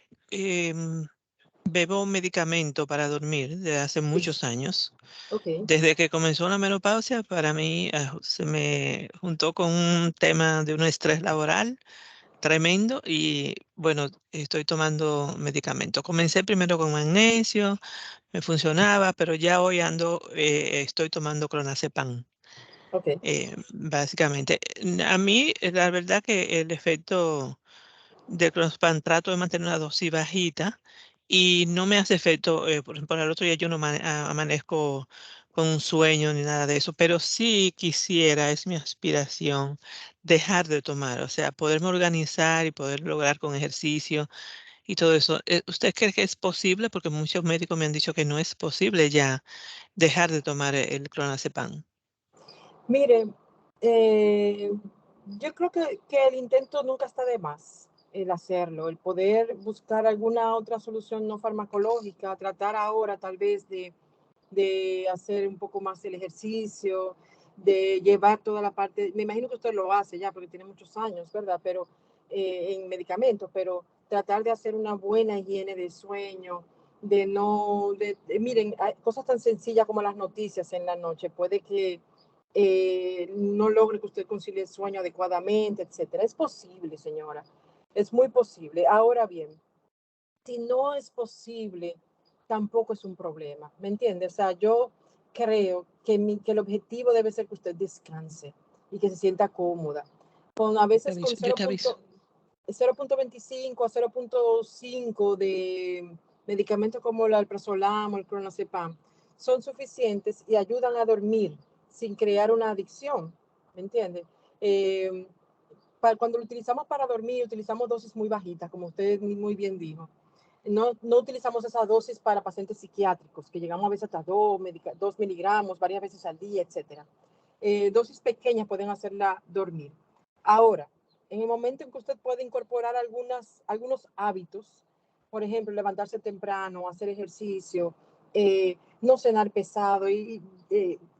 bebo medicamento para dormir desde hace muchos años. Okay. Desde que comenzó la menopausia, para mí se me juntó con un tema de un estrés laboral tremendo y bueno, estoy tomando medicamento. Comencé primero con magnesio, me funcionaba, pero ya hoy estoy tomando clonazepam. Okay. Básicamente, a mí la verdad que el efecto del clonazepam trato de mantener una dosis bajita y no me hace efecto, por ejemplo, al otro día yo no amanezco con un sueño ni nada de eso, pero sí quisiera, es mi aspiración, dejar de tomar, o sea, poderme organizar y poder lograr con ejercicio y todo eso. ¿Usted cree que es posible? Porque muchos médicos me han dicho que no es posible ya dejar de tomar el clonazepam. Mire, yo creo que el intento nunca está de más, el hacerlo, el poder buscar alguna otra solución no farmacológica, tratar ahora tal vez de hacer un poco más el ejercicio, de llevar toda la parte, me imagino que usted lo hace ya porque tiene muchos años, ¿verdad? Pero en medicamentos, pero tratar de hacer una buena higiene del sueño, miren, hay cosas tan sencillas como las noticias en la noche, puede que no logre que usted concilie el sueño adecuadamente, etcétera. Es posible, señora, es muy posible. Ahora bien, si no es posible, tampoco es un problema, ¿me entiende? O sea, yo creo que el objetivo debe ser que usted descanse y que se sienta cómoda. A veces con Yo te aviso. 0.25 a 0.5 de medicamentos como el alprazolam o el clonazepam son suficientes y ayudan a dormir sin crear una adicción, ¿me entiende? Cuando lo utilizamos para dormir, utilizamos dosis muy bajitas, como usted muy bien dijo. No utilizamos esa dosis para pacientes psiquiátricos, que llegamos a veces hasta 2 miligramos, varias veces al día, etc. Dosis pequeñas pueden hacerla dormir. Ahora, en el momento en que usted puede incorporar algunos hábitos, por ejemplo, levantarse temprano, hacer ejercicio, no cenar pesado y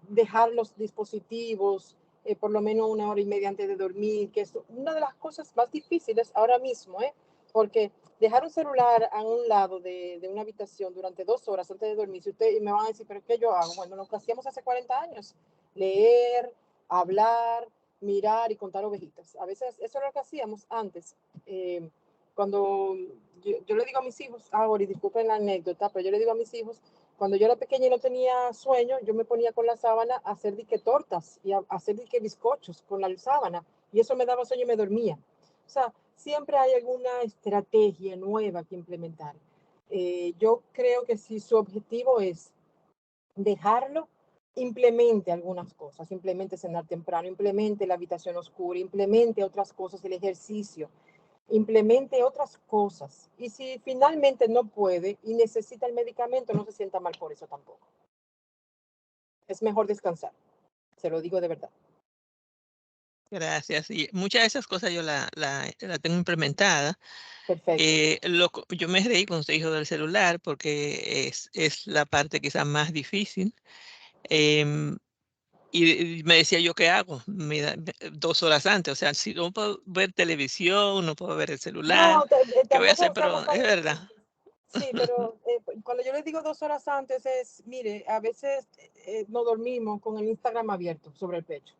dejar los dispositivos por lo menos 1 hora y media antes de dormir, que es una de las cosas más difíciles ahora mismo, porque dejar un celular a un lado de una habitación durante 2 horas antes de dormir, si usted me van a decir, ¿pero qué yo hago? Bueno, lo que hacíamos hace 40 años, leer, hablar, mirar y contar ovejitas. A veces eso es lo que hacíamos antes. Cuando yo le digo a mis hijos, ahora, y disculpen la anécdota, pero yo le digo a mis hijos, cuando yo era pequeña y no tenía sueño, yo me ponía con la sábana a hacer dique tortas y a hacer dique bizcochos con la sábana, y eso me daba sueño y me dormía. O sea, siempre hay alguna estrategia nueva que implementar. Yo creo que si su objetivo es dejarlo, implemente algunas cosas, implemente cenar temprano, implemente la habitación oscura, implemente otras cosas, el ejercicio, implemente otras cosas. Y si finalmente no puede y necesita el medicamento, no se sienta mal por eso tampoco. Es mejor descansar, se lo digo de verdad. Gracias. Y muchas de esas cosas yo la tengo implementada. Perfecto. Yo me reí cuando usted dijo del celular porque es la parte quizás más difícil. Y me decía yo, ¿qué hago? 2 horas antes, o sea, si no puedo ver televisión, no puedo ver el celular, No, ¿qué voy a hacer? tampoco Pero tan es verdad. Sí, pero cuando yo les digo 2 horas antes es, mire, a veces no dormimos con el Instagram abierto sobre el pecho.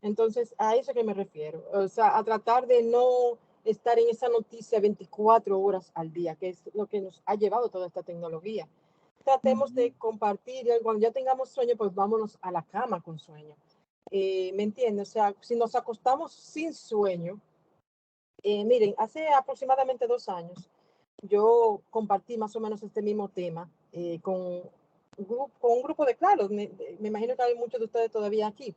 Entonces, a eso que me refiero. O sea, a tratar de no estar en esa noticia 24 horas al día, que es lo que nos ha llevado toda esta tecnología. Tratemos de compartir, y cuando ya tengamos sueño, pues vámonos a la cama con sueño. ¿Me entiendes? O sea, si nos acostamos sin sueño, miren, hace aproximadamente 2 años, yo compartí más o menos este mismo tema con un grupo de claros. Me imagino que hay muchos de ustedes todavía aquí,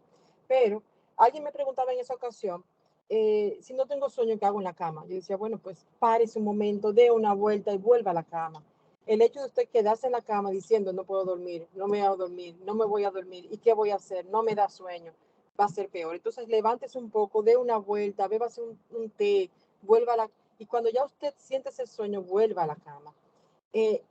pero alguien me preguntaba en esa ocasión, si no tengo sueño, ¿qué hago en la cama? Yo decía, bueno, pues párese un momento, dé una vuelta y vuelva a la cama. El hecho de usted quedarse en la cama diciendo, no puedo dormir, no me voy a dormir, no me voy a dormir, ¿y qué voy a hacer? No me da sueño, va a ser peor. Entonces, levántese un poco, dé una vuelta, bébase un té, vuelva a la cama. Y cuando ya usted siente ese sueño, vuelva a la cama.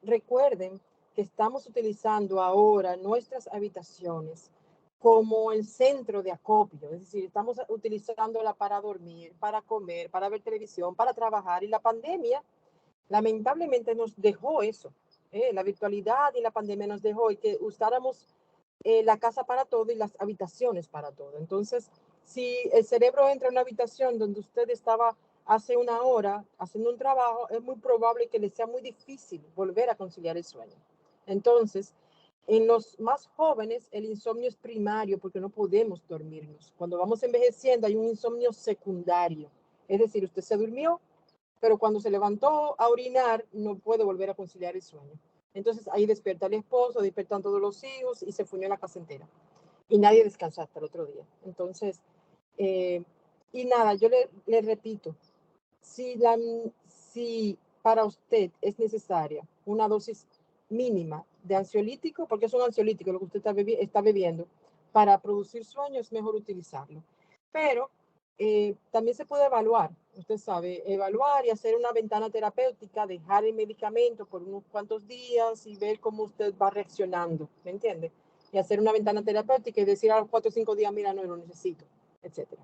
Recuerden que estamos utilizando ahora nuestras habitaciones como el centro de acopio, es decir, estamos utilizándola para dormir, para comer, para ver televisión, para trabajar, y la pandemia lamentablemente nos dejó eso. La virtualidad y la pandemia nos dejó y que usáramos la casa para todo y las habitaciones para todo. Entonces, si el cerebro entra en una habitación donde usted estaba hace 1 hora haciendo un trabajo, es muy probable que le sea muy difícil volver a conciliar el sueño. Entonces, en los más jóvenes, el insomnio es primario porque no podemos dormirnos. Cuando vamos envejeciendo, hay un insomnio secundario. Es decir, usted se durmió, pero cuando se levantó a orinar, no puede volver a conciliar el sueño. Entonces, ahí despierta el esposo, despiertan todos los hijos y se fuñó la casa entera. Y nadie descansa hasta el otro día. Entonces, y nada, yo le repito, si para usted es necesaria una dosis mínima de ansiolítico, porque es un ansiolítico lo que usted está bebiendo, para producir sueño es mejor utilizarlo. Pero también se puede evaluar, usted sabe, evaluar y hacer una ventana terapéutica, dejar el medicamento por unos cuantos días y ver cómo usted va reaccionando, ¿me entiende? Y hacer una ventana terapéutica y decir a los 4 o 5 días, mira, no lo necesito, etcétera.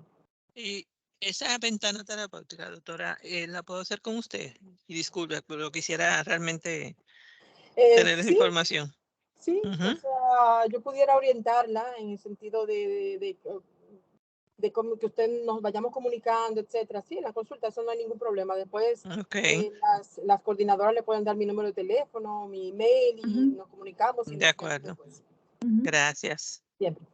Y Esa ventana terapéutica, doctora, ¿la puedo hacer con usted? Y disculpe, pero quisiera realmente tener esa Sí, información. sí, o sea, yo pudiera orientarla en el sentido de cómo que usted nos vayamos comunicando, etcétera. Sí, en la consulta, eso no hay ningún problema. Después, las coordinadoras le pueden dar mi número de teléfono, mi email y nos comunicamos. Y De acuerdo. Gracias. Siempre.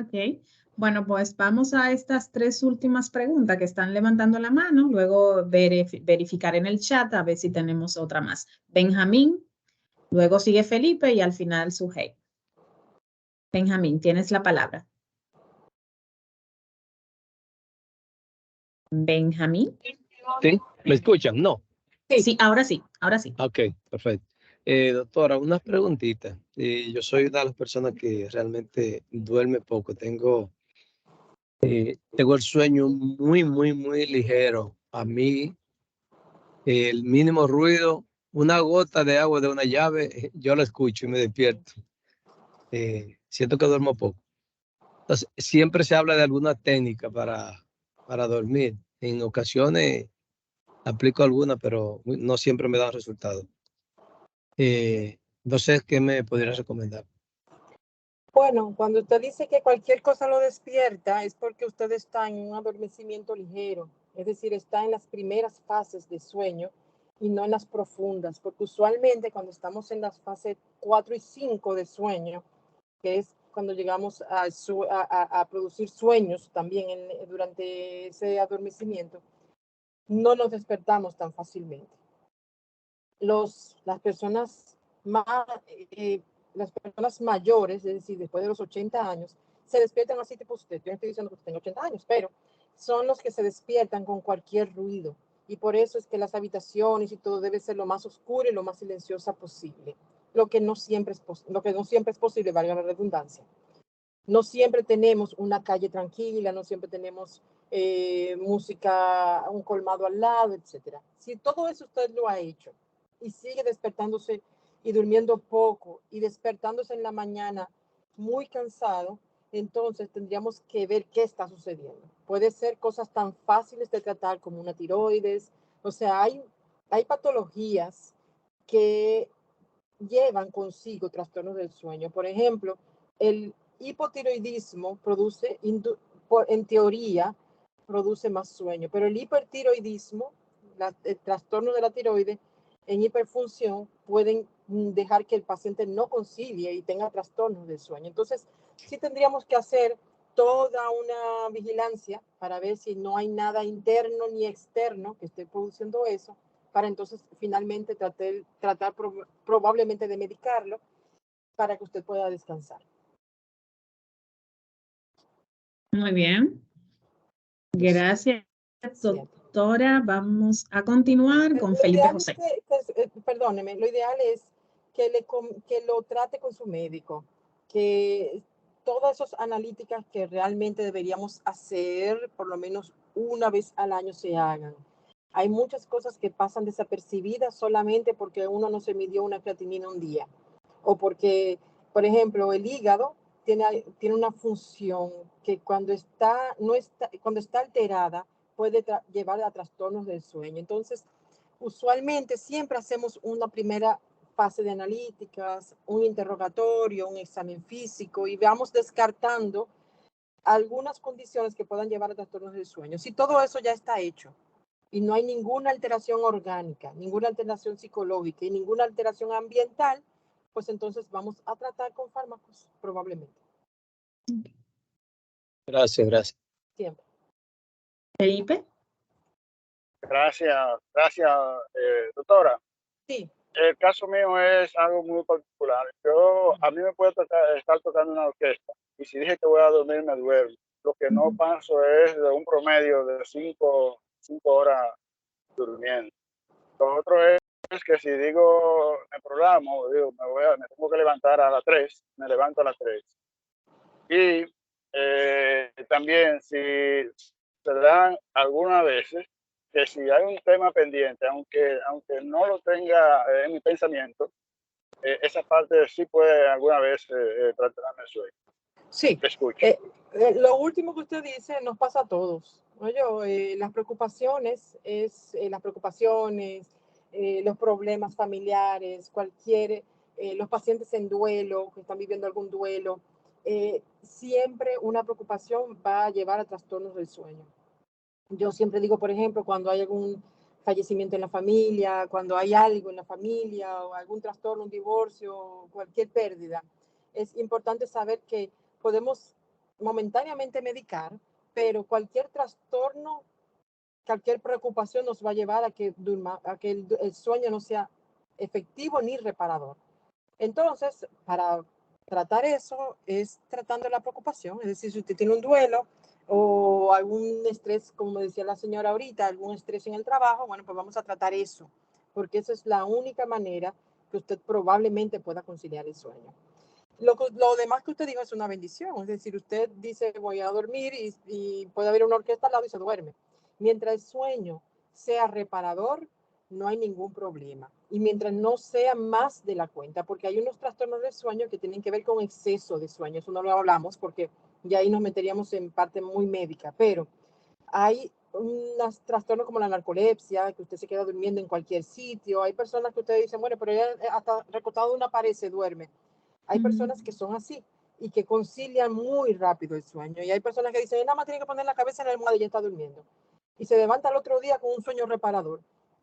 Ok. Bueno, pues vamos a estas 3 últimas preguntas que están levantando la mano. Luego verificar en el chat a ver si tenemos otra más. Benjamín, luego sigue Felipe y al final Sujei. Benjamín, tienes la palabra. Benjamín. ¿Sí? ¿Me escuchan? No. Sí, ahora sí, ahora sí. Ok, perfecto. Doctora, unas preguntitas. Yo soy una de las personas que realmente duerme poco. Tengo el sueño muy ligero. A mí, el mínimo ruido, una gota de agua de una llave, yo la escucho y me despierto. Siento que duermo poco. Entonces, siempre se habla de alguna técnica para dormir. En ocasiones aplico alguna, pero no siempre me dan resultados. No sé qué me podría recomendar. Bueno, cuando usted dice que cualquier cosa lo despierta, es porque usted está en un adormecimiento ligero, es decir, está en las primeras fases de sueño y no en las profundas, porque usualmente cuando estamos en las fases 4 y 5 de sueño, que es cuando llegamos a producir sueños también durante ese adormecimiento, no nos despertamos tan fácilmente. Las personas las personas mayores, es decir, después de los 80 años, se despiertan así tipo usted. Yo no estoy diciendo que tenga 80 años, pero son los que se despiertan con cualquier ruido. Y por eso es que las habitaciones y todo debe ser lo más oscuro y lo más silenciosa posible. Lo que no siempre es posible, valga la redundancia. No siempre tenemos una calle tranquila, no siempre tenemos música, un colmado al lado, etc. Si todo eso usted lo ha hecho y sigue despertándose y durmiendo poco y despertándose en la mañana muy cansado, entonces tendríamos que ver qué está sucediendo. Puede ser cosas tan fáciles de tratar como una tiroides, o sea, hay patologías que llevan consigo trastornos del sueño. Por ejemplo, el hipotiroidismo produce, en teoría, produce más sueño, pero el hipertiroidismo, el trastorno de la tiroides en hiperfunción, pueden dejar que el paciente no concilie y tenga trastornos del sueño. Entonces, sí tendríamos que hacer toda una vigilancia para ver si no hay nada interno ni externo que esté produciendo eso, para entonces finalmente tratar probablemente de medicarlo para que usted pueda descansar. Muy bien. Gracias, doctora. Vamos a continuar con Felipe José. Perdóneme, lo ideal es que lo trate con su médico, que todas esas analíticas que realmente deberíamos hacer por lo menos una vez al año se hagan. Hay muchas cosas que pasan desapercibidas solamente porque uno no se midió una creatinina un día o porque, por ejemplo, el hígado tiene una función que cuando está alterada puede llevar a trastornos del sueño. Entonces, usualmente siempre hacemos una primera fase de analíticas, un interrogatorio, un examen físico y vamos descartando algunas condiciones que puedan llevar a trastornos del sueño. Si todo eso ya está hecho y no hay ninguna alteración orgánica, ninguna alteración psicológica y ninguna alteración ambiental, pues entonces vamos a tratar con fármacos, probablemente. Gracias. Siempre. Felipe. Gracias, doctora. Sí. El caso mío es algo muy particular. A mí me puede estar tocando una orquesta y si dije que voy a dormir, me duermo. Lo que no paso es de un promedio de 5 horas durmiendo. Lo otro es que si digo, me programo, me tengo que levantar a las 3, me levanto a las 3. Y también si se dan algunas veces que si hay un tema pendiente, aunque no lo tenga en mi pensamiento, esa parte sí puede alguna vez tratarme el sueño. Sí. Te escucho. Lo último que usted dice nos pasa a todos. Oye, las preocupaciones, los problemas familiares, los pacientes en duelo, que están viviendo algún duelo, siempre una preocupación va a llevar a trastornos del sueño. Yo siempre digo, por ejemplo, cuando hay algún fallecimiento en la familia, cuando hay algo en la familia o algún trastorno, un divorcio, cualquier pérdida, es importante saber que podemos momentáneamente medicar, pero cualquier trastorno, cualquier preocupación nos va a llevar a que el sueño no sea efectivo ni reparador. Entonces, para tratar eso es tratando la preocupación, es decir, si usted tiene un duelo o algún estrés, como decía la señora ahorita, algún estrés en el trabajo, bueno, pues vamos a tratar eso, porque esa es la única manera que usted probablemente pueda conciliar el sueño. Lo demás que usted dijo es una bendición, es decir, usted dice voy a dormir y puede haber una orquesta al lado y se duerme. Mientras el sueño sea reparador, no hay ningún problema. Y mientras no sea más de la cuenta, porque hay unos trastornos del sueño que tienen que ver con exceso de sueño, eso no lo hablamos porque ya ahí nos meteríamos en parte muy médica, pero hay unos trastornos como la narcolepsia, que usted se queda durmiendo en cualquier sitio, hay personas que usted dice, bueno, pero ella hasta recostado en una pared se duerme. Hay personas que son así y que concilian muy rápido el sueño. Y hay personas que dicen, nada más tiene que poner la cabeza en la almohada y ya está durmiendo. Y se levanta el otro día con un sueño reparador.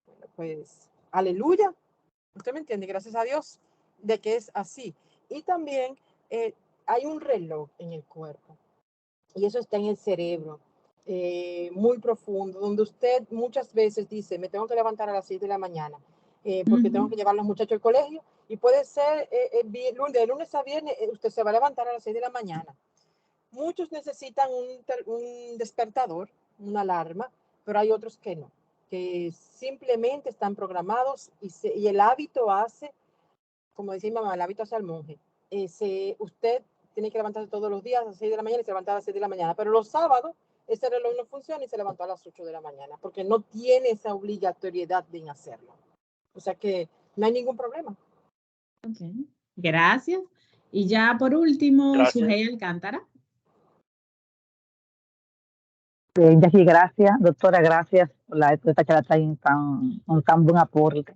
Bueno, pues, aleluya. Usted me entiende, gracias a Dios, de que es así. Y también hay un reloj en el cuerpo. Y eso está en el cerebro, muy profundo, donde usted muchas veces dice, me tengo que levantar a las 6 de la mañana, porque tengo que llevar a los muchachos al colegio, y puede ser de lunes a viernes, usted se va a levantar a las 6 de la mañana. Muchos necesitan un despertador, una alarma, pero hay otros que no, que simplemente están programados y el hábito hace, como decía mi mamá, el hábito hace al monje. Usted tiene que levantarse todos los días a las 6 de la mañana y se levanta a las 6 de la mañana, pero los sábados ese reloj no funciona y se levantó a las 8 de la mañana, porque no tiene esa obligatoriedad de hacerlo. O sea que no hay ningún problema. Okay. Gracias. Y ya por último, Sujei Alcántara. Jackie, gracias, doctora, gracias por esta charla con tan buen aporte.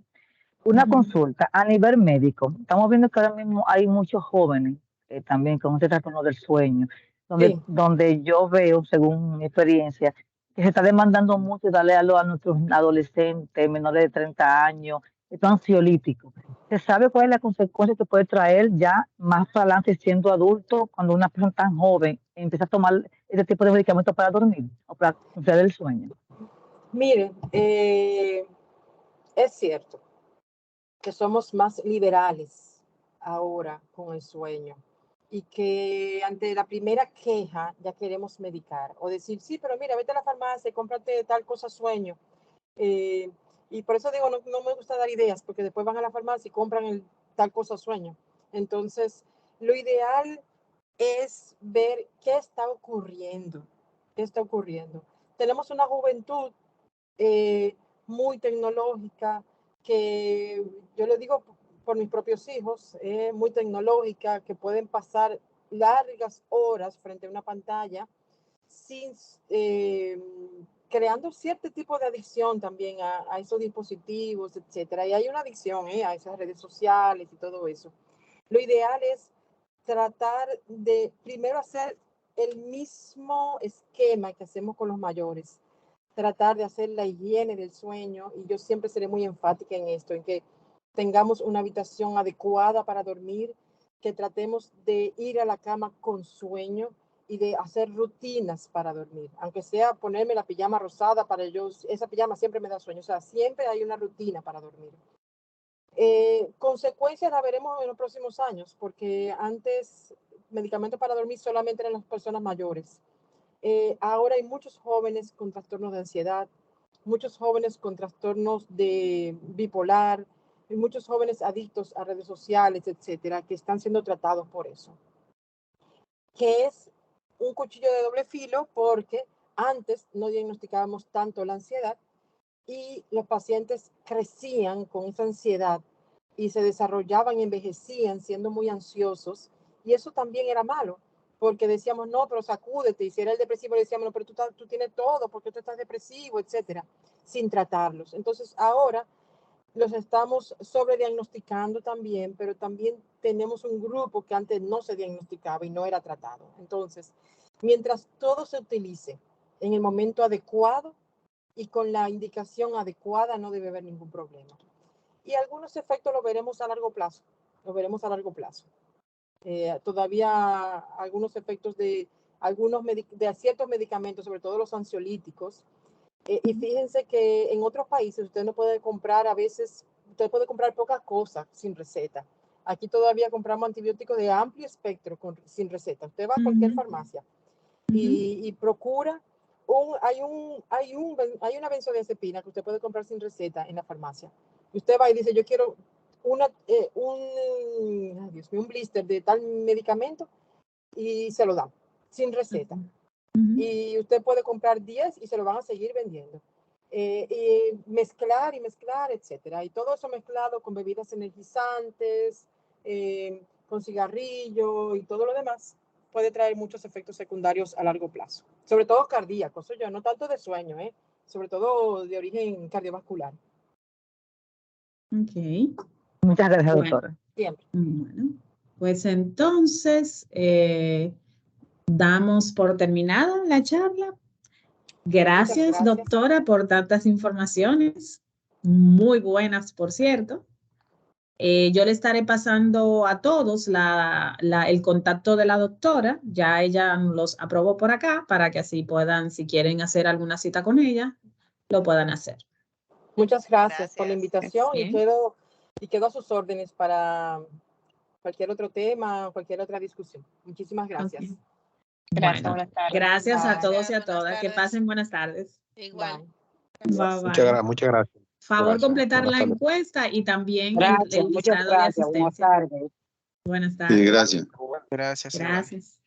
Una consulta a nivel médico. Estamos viendo que ahora mismo hay muchos jóvenes también con este trastorno del sueño, donde yo veo, según mi experiencia, que se está demandando mucho darle a nuestros adolescentes menores de 30 años, estos ansiolíticos. ¿Se sabe cuál es la consecuencia que puede traer ya más adelante siendo adulto cuando una persona tan joven empieza a tomar este tipo de medicamentos para dormir o para conciliar el sueño? Mire, es cierto que somos más liberales ahora con el sueño y que ante la primera queja ya queremos medicar o decir, sí, pero mira, vete a la farmacia y cómprate tal cosa sueño. Y por eso digo, no me gusta dar ideas, porque después van a la farmacia y compran tal cosa sueño. Entonces, lo ideal es ver qué está ocurriendo. ¿Qué está ocurriendo? Tenemos una juventud muy tecnológica, que yo le digo por mis propios hijos, muy tecnológica, que pueden pasar largas horas frente a una pantalla sin creando cierto tipo de adicción también a esos dispositivos, etcétera. Y hay una adicción a esas redes sociales y todo eso. Lo ideal es tratar de primero hacer el mismo esquema que hacemos con los mayores, tratar de hacer la higiene del sueño, y yo siempre seré muy enfática en esto, en que tengamos una habitación adecuada para dormir, que tratemos de ir a la cama con sueño y de hacer rutinas para dormir, aunque sea ponerme la pijama rosada para esa pijama siempre me da sueño, o sea, siempre hay una rutina para dormir. Consecuencias la veremos en los próximos años, porque antes medicamentos para dormir solamente eran las personas mayores. Ahora hay muchos jóvenes con trastornos de ansiedad, muchos jóvenes con trastornos de bipolar, y muchos jóvenes adictos a redes sociales, etcétera, que están siendo tratados por eso. Que es un cuchillo de doble filo, porque antes no diagnosticábamos tanto la ansiedad y los pacientes crecían con esa ansiedad y se desarrollaban y envejecían siendo muy ansiosos, y eso también era malo, porque decíamos, no, pero sacúdete, y si era el depresivo le decíamos, no, pero tú tienes todo, porque tú estás depresivo, etcétera, sin tratarlos. Entonces ahora los estamos sobrediagnosticando también, pero también tenemos un grupo que antes no se diagnosticaba y no era tratado. Entonces, mientras todo se utilice en el momento adecuado y con la indicación adecuada, no debe haber ningún problema. Y algunos efectos los veremos a largo plazo, todavía algunos efectos de ciertos medicamentos, sobre todo los ansiolíticos. Y fíjense que en otros países usted no puede comprar, a veces, usted puede comprar pocas cosas sin receta. Aquí todavía compramos antibióticos de amplio espectro sin receta. Usted va a cualquier farmacia y procura, hay una benzodiazepina que usted puede comprar sin receta en la farmacia. Y usted va y dice, yo quiero un blister de tal medicamento, y se lo dan sin receta. Y usted puede comprar 10 y se lo van a seguir vendiendo. Y mezclar, etcétera. Y todo eso mezclado con bebidas energizantes, con cigarrillo y todo lo demás, puede traer muchos efectos secundarios a largo plazo. Sobre todo cardíacos, no tanto de sueño, sobre todo de origen cardiovascular. Ok. Muchas gracias, Bueno, doctora. Siempre. Bueno, pues entonces damos por terminada la charla. Gracias, doctora, por tantas informaciones, muy buenas, por cierto. Yo le estaré pasando a todos el contacto de la doctora, ya ella los aprobó por acá, para que así puedan, si quieren hacer alguna cita con ella, lo puedan hacer. Muchas gracias por la invitación y Bien. quedo a sus órdenes para cualquier otro tema, cualquier otra discusión. Muchísimas gracias. Okay. Gracias, Bueno, buenas tardes. gracias a Bye. todos y a todas. Que pasen buenas tardes. Igual. Bye, bye. Muchas gracias. Favor Gracias. completar Buenas la tardes. encuesta y también Gracias, el muchas listado de gracias. Buenas asistencia. tardes. Buenas tardes. Sí, gracias. Gracias. Gracias.